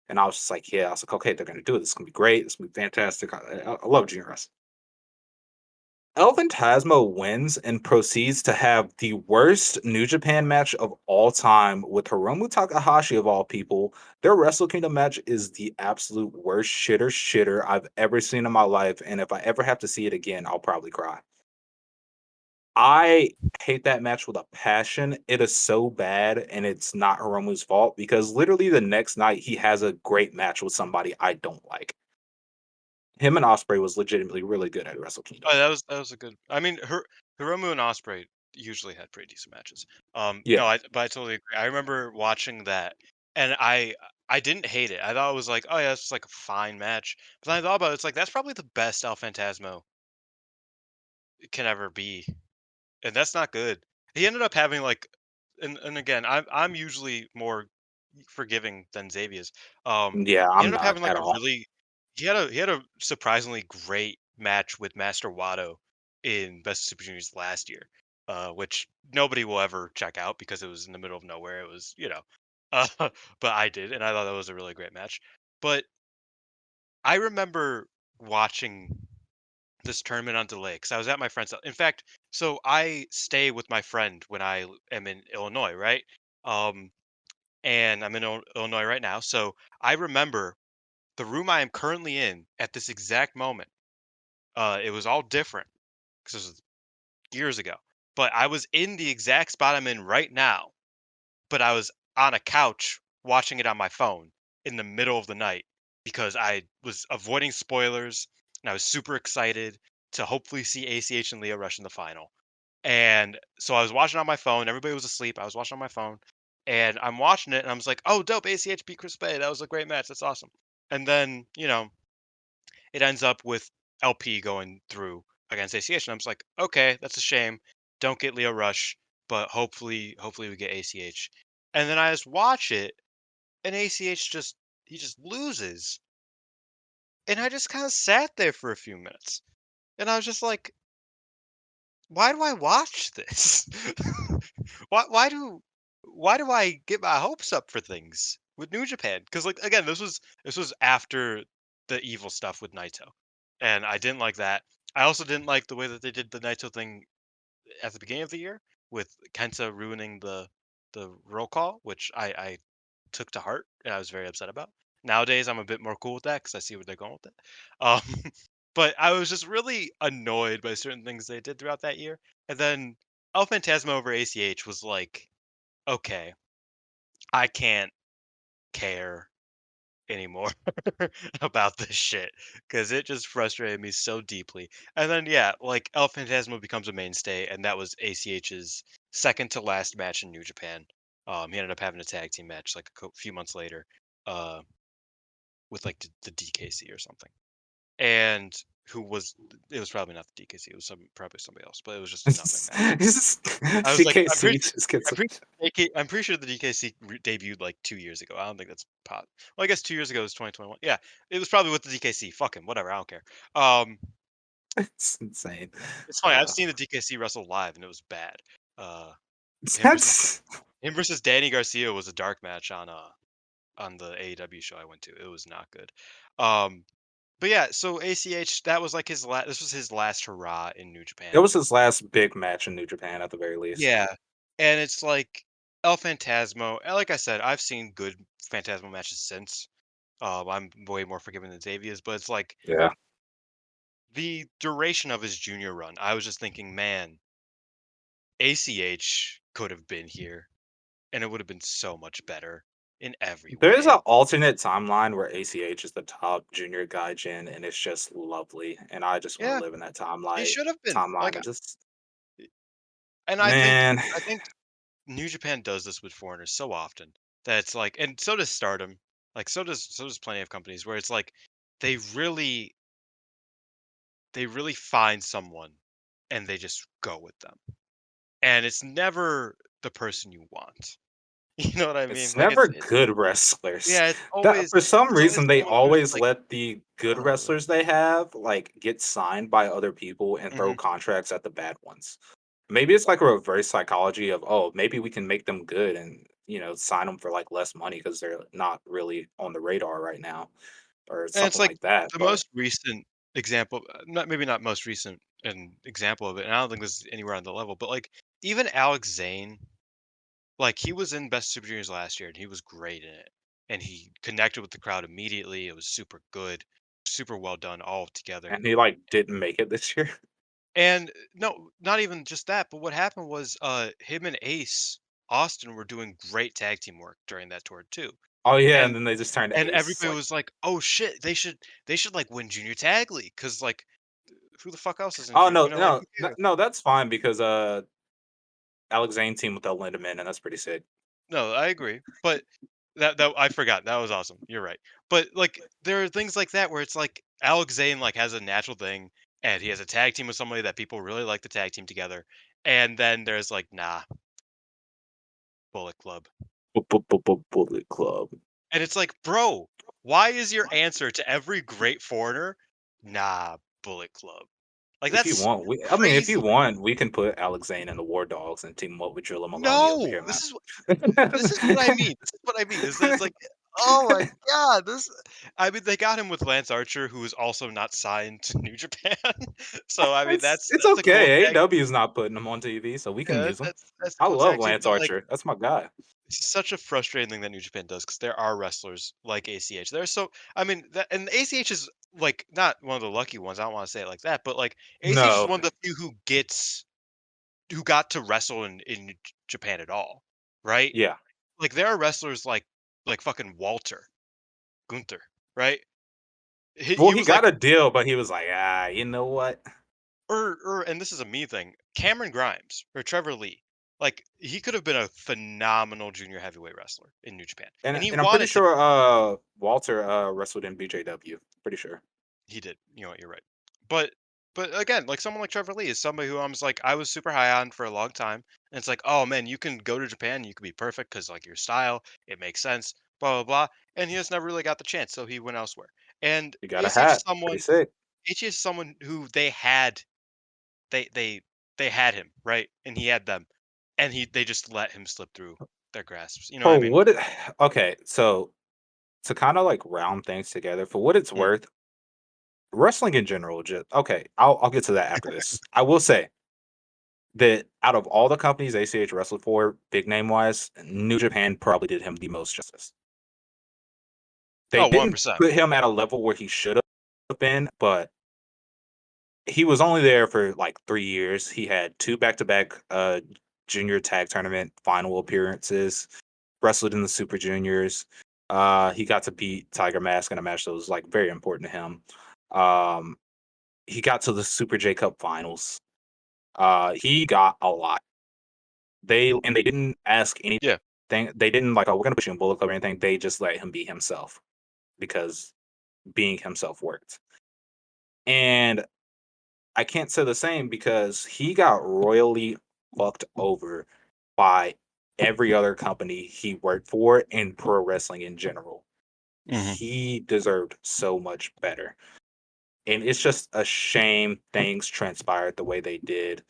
And I was just like, yeah, I was like, okay, they're going to do it. This is going to be great. This is going to be fantastic. I love Junior Wrestling. Elvin Tasmo wins and proceeds to have the worst New Japan match of all time with Hiromu Takahashi of all people. Their Wrestle Kingdom match is the absolute worst shitter I've ever seen in my life, and if I ever have to see it again, I'll probably cry. I hate that match with a passion. It is so bad, and it's not Hiromu's fault because literally the next night he has a great match with somebody I don't like. Him and Osprey was legitimately really good at Wrestle Kingdom. Oh, that was a good. I mean, Hiromu and Osprey usually had pretty decent matches. Yeah, No, I totally agree. I remember watching that, and I didn't hate it. I thought it was like, oh yeah, it's just like a fine match. But then I thought about it, it's like that's probably the best El Phantasmo can ever be, and that's not good. He ended up having like, and again, I'm usually more forgiving than Xavier's. yeah, He I'm ended up not having like at a all. really he had a surprisingly great match with Master Wato in Best of Super Juniors last year, which nobody will ever check out because it was in the middle of nowhere. It was, you know, uh, but I did, and I thought that was a really great match. But I remember watching this tournament on delay because I was at my friend's house. In fact, so I stay with my friend when am in Illinois, right? Um, and I'm in Illinois right now. So I remember the room I am currently in at this exact moment. It was all different because this was years ago, but I was in the exact spot I'm in right now, but I was on a couch watching it on my phone in the middle of the night because I was avoiding spoilers and I was super excited to hopefully see ACH and Leo Rush in the final. And so I was watching on my phone. Everybody was asleep. I was watching on my phone, and I'm watching it, and I was like, "Oh, dope! ACH beat Chris Bay. That was a great match. That's awesome." And then it ends up with LP going through against ACH, and I'm just like, "Okay, that's a shame. Don't get Leo Rush, but hopefully we get ACH." and then I just watch it, and ACH just he just loses, and I just kinda sat there for a few minutes, and I was just like, "Why do I watch this? Why why do why do I get my hopes up for things with New Japan?" Because like, again, this was after the evil stuff with Naito, and I didn't like that. I also didn't like the way that they did the Naito thing at the beginning of the year with Kenta ruining the roll call, which I took to heart and I was very upset about. Nowadays, I'm a bit more cool with that because I see where they're going with it. Um, but I was just really annoyed by certain things they did throughout that year. And then El Phantasmo over ACH was like, okay, I can't care anymore about this shit because it just frustrated me so deeply. And then yeah, like El Phantasmo becomes a mainstay, and that was ACH's second to last match in New Japan. He ended up having a tag team match like few months later, uh, with like the DKC or something, and who was it was probably not the DKC, it was probably somebody else, but it was just a nothing match. I was like, GKC just gets I'm pretty sure the DKC debuted like 2 years ago. I don't think that's pot. Well, I guess 2 years ago was 2021. Yeah, it was probably with the DKC. Fuck him, whatever. I don't care. it's insane. It's funny. I've Uh, seen the DKC wrestle live, and it was bad. Uh, him versus that's him versus Danny Garcia was a dark match on the AEW show I went to. It was not good. Um, but yeah, so ACH, that was like his last. This was his last hurrah in New It Japan. was his last big match in New Japan at the very least. Yeah, and it's like El Phantasmo. Like I said, I've seen good Phantasmo matches since. I'm way more forgiving than Xavier's, but it's like Yeah. the duration of his junior run. I was just thinking, man, ACH could have been here, and it would have been so much better in every There's an way. alternate timeline where ACH is the top junior gaijin, and it's just lovely. And I just want to Yeah, live in that he timeline should have been timeline like, and just and man. I think New Japan does this with foreigners so often that it's like, and so does Stardom, like so does plenty of companies where it's like they really they really find someone and they just go with them, and it's never the person you want. You know what I mean? It's Like never it's good wrestlers. yeah, it's That always for some it's reason they always always like, let the good oh, wrestlers they have like get signed by other people and throw mhm. contracts at the bad ones. Maybe it's like a reverse psychology of, oh, maybe we can make them good and sign them for like less money because they're not really on the radar right now or And it's something like like that. the But most recent example, not maybe not most recent an example of it, and I don't think this is anywhere on the level, but like even Alex Zane, like he was in Best Super Juniors last year and he was great in it. And he connected with the crowd immediately. It was super good, super well done all together. and he like didn't make it this year. And no, not even just that, but what happened was him and Ace Austin were doing great tag team work during that tour too. Oh yeah, and And then they just turned ace. everybody Like was like, "Oh shit, they should like win Junior Tag League cuz like who the fuck else is in oh junior, no, like no, who no, cares?" no, that's fine because Alex Zane team with Lindemann, and that's pretty sick. No, I agree. But that I forgot. That was awesome. You're right. But like there are things like that where it's like Alex Zane like has a natural thing and he has a tag team with somebody that people really like the tag team together. And then there's like, nah, Bullet Club. Bullet Club. And it's like, bro, why is your answer to every great foreigner, nah, Bullet Club? Like If you that's want, I mean, if you crazy. want, we can put Alex Zane and the War Dogs and team him up with Drilla Maloney over No, here, man. this is what I mean. This is what I mean. Is that it's like, oh my god, this. I mean, they got him with Lance Archer, who is also not signed to New Japan. So I mean, It's that's a cool okay. tag. AEW is not putting him on TV, so we can Yeah, use him. that's a I cool love tag team. Lance But like, Archer. That's my guy. it's such a frustrating thing that New Japan does because there are wrestlers like ACH. There's so I mean, and ACH is like not one of the lucky ones. I don't want to say it like that, but like ACH is No, one of the few who got to wrestle in Japan at all, right? yeah. Like, there are wrestlers like fucking Walter, Gunther, right? Well, He he was like got a deal, but he was like, you know what? and this is a me thing, Cameron Grimes or Trevor Lee, like, he could have been a phenomenal junior heavyweight wrestler in New Japan, and he And I'm pretty wanted to sure be. Walter wrestled in BJW. Pretty sure. He did, you know what, you're right. But But again, like someone like Trevor Lee is somebody who I'm just like I was super high on for a long time, and it's like, oh man, you can go to Japan, you can be perfect because like your style, it makes sense, blah blah blah, and he just never really got the chance, so he went elsewhere. And You got a ACH is hat. Pretty someone, sick. ACH is someone who they they they had him right, and he had them, and they just let him slip through their grasps. You know what For I mean? what it okay, so to kinda, like, round things together, for what it's Mm, worth, wrestling in general just okay, I'll get to that after this. I will say that out of all the companies ACH wrestled for, big name wise, New Japan probably did him the most justice. They oh, didn't 100%. put him at a level where he should have been, but he was only there for like 3 years. He had 2 back-to-back, junior tag tournament final appearances, wrestled in the Super Juniors. He got to beat Tiger Mask in a match that was, like, very important to him. Um, he got to the Super J Cup finals. He got a lot. They didn't ask anything. Yeah, They didn't like, "Oh, we're gonna put you in Bullet Club," or anything. They just let him be himself because being himself worked. And I can't say the same because he got royally fucked over by every other company he worked for in pro wrestling in general. hmm He deserved so much better. And it's just a shame things transpired the way they did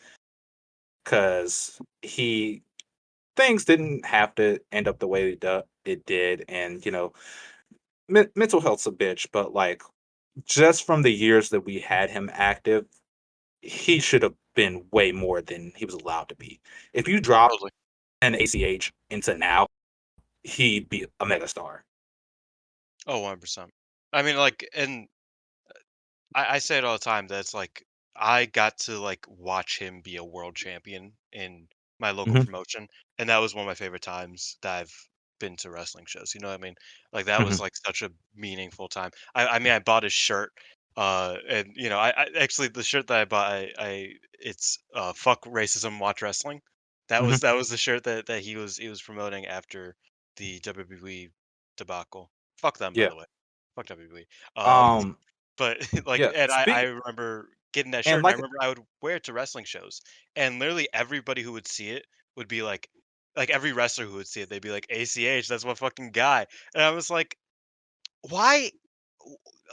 because he things didn't have to end up the way it did. And, mental health's a bitch, but like just from the years that we had him active, he should have been way more than he was allowed to be. If you drop totally. an ACH into now, he'd be a megastar. Oh, 100%. I mean, like, and I say it all the time that it's like I got to like watch him be a world champion in my local Mhm, promotion, and that was one of my favorite times that I've been to wrestling shows. You know what I mean? Like that was mhm. like such a meaningful time. I mean, I bought his shirt, and I actually the shirt that I bought, I it's fuck racism, watch wrestling. Mhm. That was the shirt that he was promoting after the WWE debacle. Fuck them, by Yeah. the way. Fuck WWE. Um, But, like, yeah, and I speak remember getting that and shirt, and I like remember I would wear it to wrestling shows, and literally everybody who would see it would be like, every wrestler who would see it, they'd be like, "ACH, that's my fucking guy." And I was like, "Why?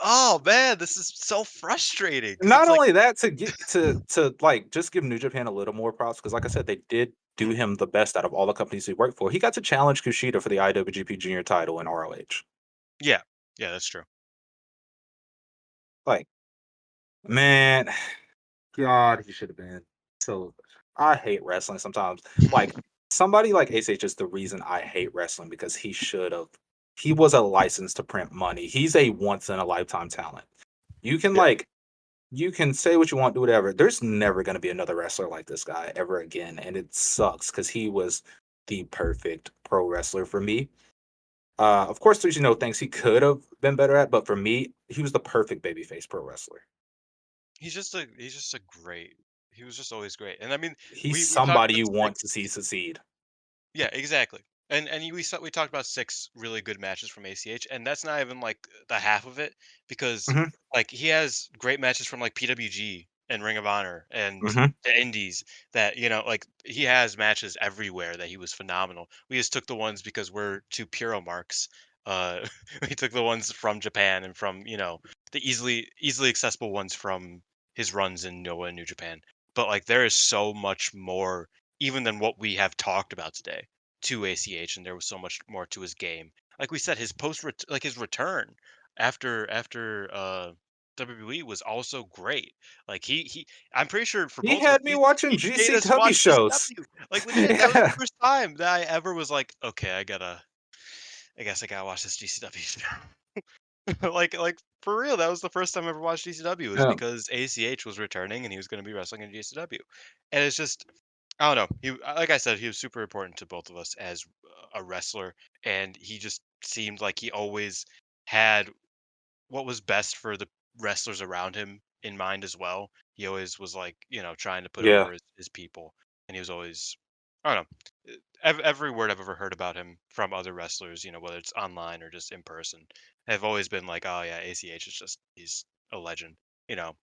Oh, man, this is so frustrating because not it's like." only that, to get to like just give New Japan a little more props because like I said, they did do Mhm. him the best out of all the companies he worked for. He got to challenge Kushida for the IWGP Junior title in ROH. Yeah. Yeah, that's true. Like, man, God, he should have been. So I hate wrestling sometimes. Like somebody like ACH is the reason I hate wrestling because he should have. He was a license to print money. He's a once in a lifetime talent. You can Yeah. like you can say what you want, do whatever. There's never going to be another wrestler like this guy ever again, and it sucks because he was the perfect pro wrestler for me. Of course, there's things he could have been better at, but for me, he was the perfect babyface pro wrestler. He's just a great he was just always great, and I mean, He's we talked somebody about you want to see 6. succeed. Yeah, exactly. And we talked about 6 really good matches from ACH, and that's not even like the half of it because Mhm, like he has great matches from like PWG and Ring of Honor and mhm. the Indies that like he has matches everywhere that he was phenomenal. We just took the ones because we're two Puro marks. We took the ones from Japan and from the easily accessible ones from his runs in Noah and New Japan. But like there is so much more even than what we have talked about today to ACH, and there was so much more to his game. Like we said, his like his return after WWE was also great. Like I'm pretty sure for He both of us, had me watching he made us GCW watch shows. GCW. Like legit, that was the Yeah. first time that I ever was like, okay, I guess I gotta watch this GCW. Like for real, that was the first time I ever watched GCW was Yeah. because ACH was returning and he was going to be wrestling in GCW, and it's just I don't know. Like I said, he was super important to both of us as a wrestler, and he just seemed like he always had what was best for the wrestlers around him in mind as well. He always was like, trying to put Yeah. over his people, and he was always, I don't know, every word I've ever heard about him from other wrestlers, whether it's online or just in person, have always been like, oh yeah, ACH is just he's a legend, you know.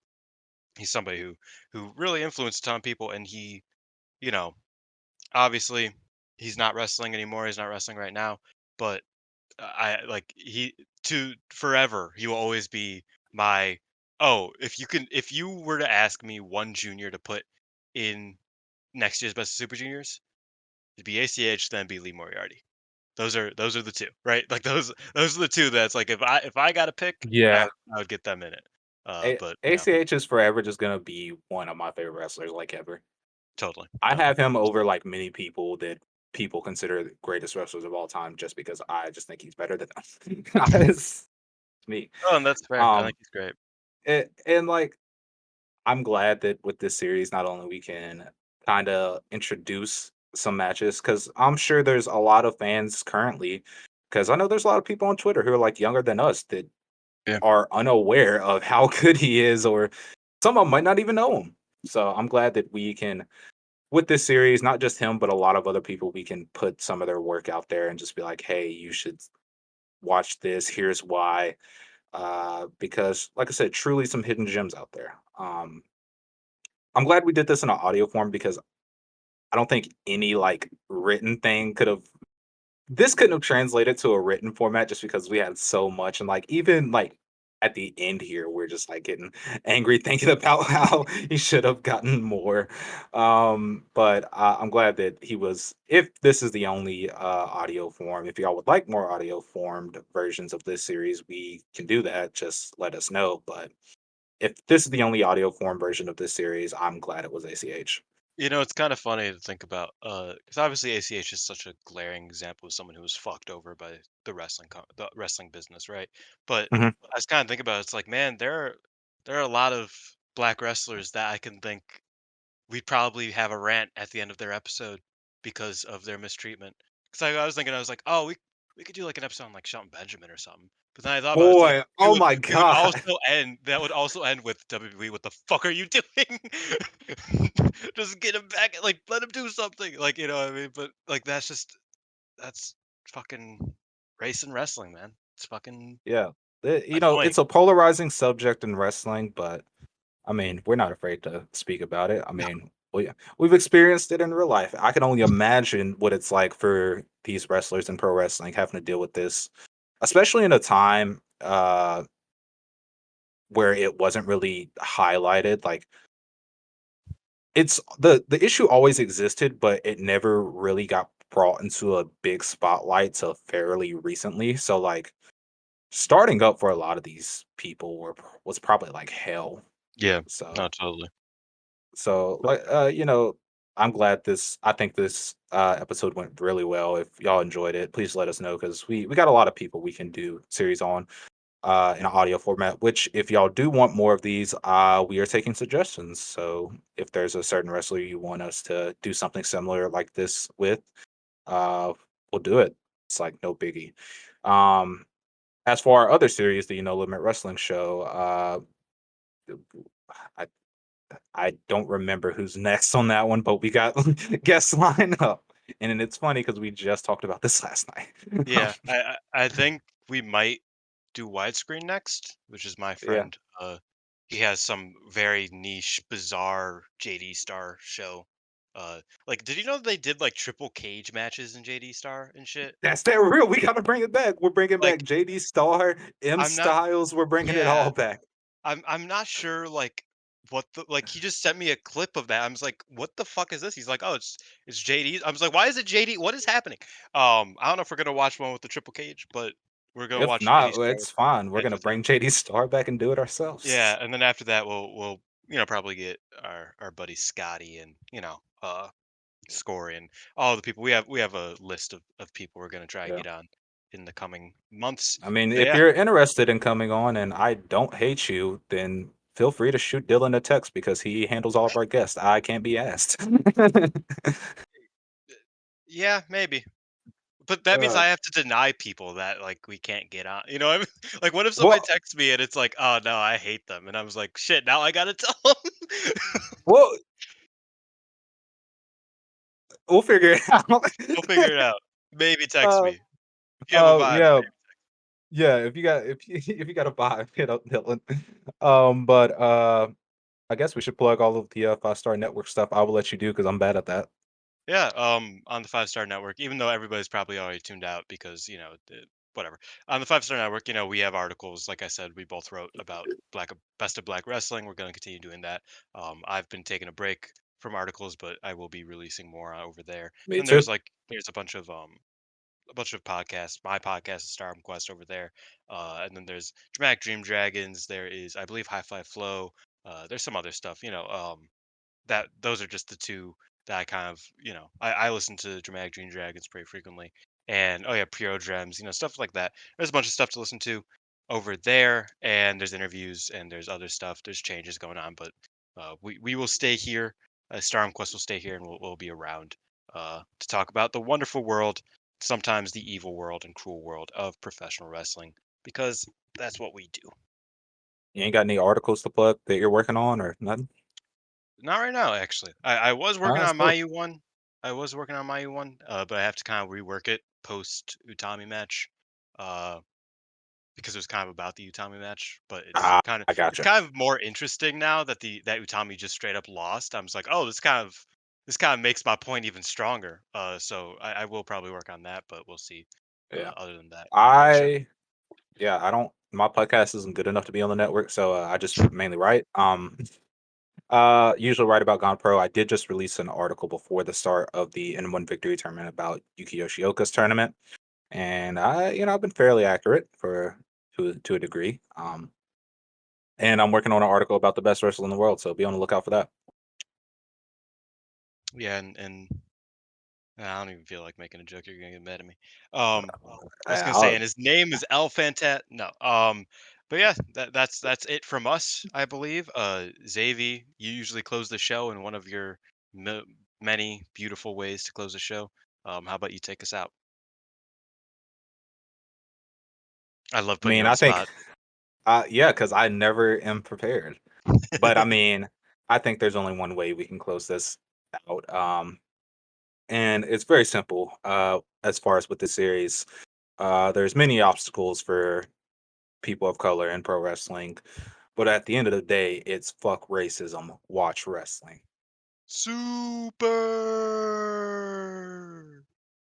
he's somebody who really influenced a ton of people, and he, you know, obviously he's not wrestling anymore. He's not wrestling right now, but I like he to forever. He will always be my. Oh, if you were to ask me one junior to put in next year's Best of Super Juniors, it'd be ACH, then be Lee Moriarty. Those are the 2, right? Like, those are the 2 that's like, if I got to pick, Yeah. I would get them in it. A But, ACH is forever just gonna be one of my favorite wrestlers, like, ever. totally, I totally. have him over, like, many people that people consider the greatest wrestlers of all time just because I just think he's better than them. It's me. Oh, and that's fair. I Um, think he's great. and, like, I'm glad that with this series, not only we can kinda introduce some matches, because 'cause I'm sure there's a lot of fans currently, because I know there's a lot of people on Twitter who are, like, younger than us that Yeah. are unaware of how good he is, or some of them might not even know him. So I'm glad that we can, with this series, not just him, but a lot of other people, we can put some of their work out there and just be like, hey, you should watch this. Here's why. Because, like I said, truly some hidden gems out there. I'm glad we did this in an audio form because I don't think any like written thing could have this couldn't have translated to a written format just because we had so much, and, like, even, like, at the end here, we're just, like, getting angry thinking about how he should have gotten more, but I'm glad that he was if this is the only, audio form, if y'all would like more audio formed versions of this series, we can do that, just let us know, but if this is the only audio form version of this series, I'm glad it was ACH. It's kinda funny to think about, because obviously ACH is such a glaring example of someone who was fucked over by the wrestling business, right? But Mhm. I was kinda thinking about it, it's like, man, there are a lot of black wrestlers that I can think we'd probably have a rant at the end of their episode because of their mistreatment. Because I was thinking, I was like, oh, we could do like an episode on like Shelton Benjamin or something. But then I thought about it, it's like Boy, oh my it would god. also end that would also end with WWE. What the fuck are you doing? Just get him back. Like let him do something. Like what I mean. But like that's fucking race and wrestling, man. It's fucking Yeah. that's funny. It's a polarizing subject in wrestling, but I mean, we're not afraid to speak about it. I No, mean, we've experienced it in real life. I can only imagine what it's like for these wrestlers in pro wrestling having to deal with this, especially in a time where it wasn't really highlighted. Like it's the issue always existed, but it never really got brought into a big spotlight till fairly recently. So like starting up for a lot of these people was probably like hell. yeah, So no, totally. But like I'm glad this I think this episode went really well. If y'all enjoyed it, please let us know because we got a lot of people we can do series on in an audio format, which if y'all do want more of these, we are taking suggestions. So if there's a certain wrestler you want us to do something similar like this with, uh we'll do it. It's like no biggie. Um as for our other series, the No Limit Wrestling show, I I don't remember who's next on that one, but we got guests lined up, and then it's funny because we just talked about this last night. yeah, I think we might do widescreen next, which is my Yeah, friend. He has some very niche, bizarre JD Star show. Like, did you know they did like triple cage matches in JD Star and shit? that's that real. We gotta bring it back. We're bringing Like, back JD Star, M I'm not. Styles. We're bringing it Yeah, all back. I'm not sure. Like, what the like? He just sent me a clip of that. I was like, what the fuck is this? He's like, oh, it's JD. I was like, why is it JD? What is happening? I don't know if we're gonna watch one with the triple cage, but we're gonna If watch JD not, Star it's fine. We're gonna after that. bring JD Star back and do it Yeah, ourselves. and then after that, we'll probably get our buddy Scotty and Scory and all the people. We have a list of people we're gonna try and Yeah. get on in the coming months. I mean, But if yeah, you're interested in coming on and I don't hate you, then feel free to shoot Dylan a text because he handles all of our guests. I can't be asked. yeah, maybe. But that means uh, I have to deny people that like we can't get on. You know what I mean? Like, what if somebody well, texts me and it's like, oh no, I hate them, and I was like, shit, now I gotta tell them. well, we'll figure it out. We'll figure it out. Maybe text uh, me if you have a vibe. yeah, yeah. If you got if you got a vibe, hit up Dylan. But I guess we should plug all of the 5 Star Network stuff. I will let you do because I'm bad at that. Yeah, on the Five Star Network, even though everybody's probably already tuned out because whatever. On the Five Star Network, we have articles. Like I said, we both wrote about Best of Black Wrestling. We're going to continue doing that. I've been taking a break from articles, but I will be releasing more over there. Me Then too. there's a bunch of podcasts. My podcast is Stardom Quest over there, and then there's Dramatic Dream Dragons. There is, I believe, High Five Flow. There's some other stuff. That those are just the two that I kind of, I listen to Dramatic Dream Dragons pretty frequently. And oh yeah, Pure Dreams, stuff like that. There's a bunch of stuff to listen to over there, and there's interviews and there's other stuff. There's changes going on, but we will stay here. Star and Quest will stay here, and we'll be around to talk about the wonderful world, sometimes the evil world and cruel world of professional wrestling, because that's what we do. You ain't got any articles to plug that you're working on or nothing? Not right now, actually. I was Oh, working that's on cool. my U1. I was working on my U1, but I have to kind of rework it post Utami match, uh, because it was kind of about the Utami match. But Ah, I it's gotcha. kind of more interesting now that that Utami just straight up lost. I'm just like, oh, this kind of makes my point even stronger. So I will probably work on that, but we'll see. Yeah. Other than that, not sure. I yeah, I don't my podcast isn't good enough to be on the network, so I just mainly write. Usually write about Gone Pro. I did just release an article before the start of the N1 Victory tournament about Yuki Yoshioka's tournament, and I've been fairly accurate for to a degree. And I'm working on an article about the best wrestler in the world, so be on the lookout for that. Yeah, and I don't even feel like making a joke. You're gonna get mad at me. Um, I was gonna say, I'll, and his name is El Fantat. No. But yeah, that's it from us, I believe. Xavi, you usually close the show in one of your many beautiful ways to close the show. How about you take us out? I love I putting you mean, on I the think, spot. yeah, because I never am prepared. But I mean, I think there's only one way we can close this out. And it's very simple. As far as with the series, there's many obstacles for people of color in pro wrestling, but at the end of the day, it's fuck racism. Watch wrestling. Super.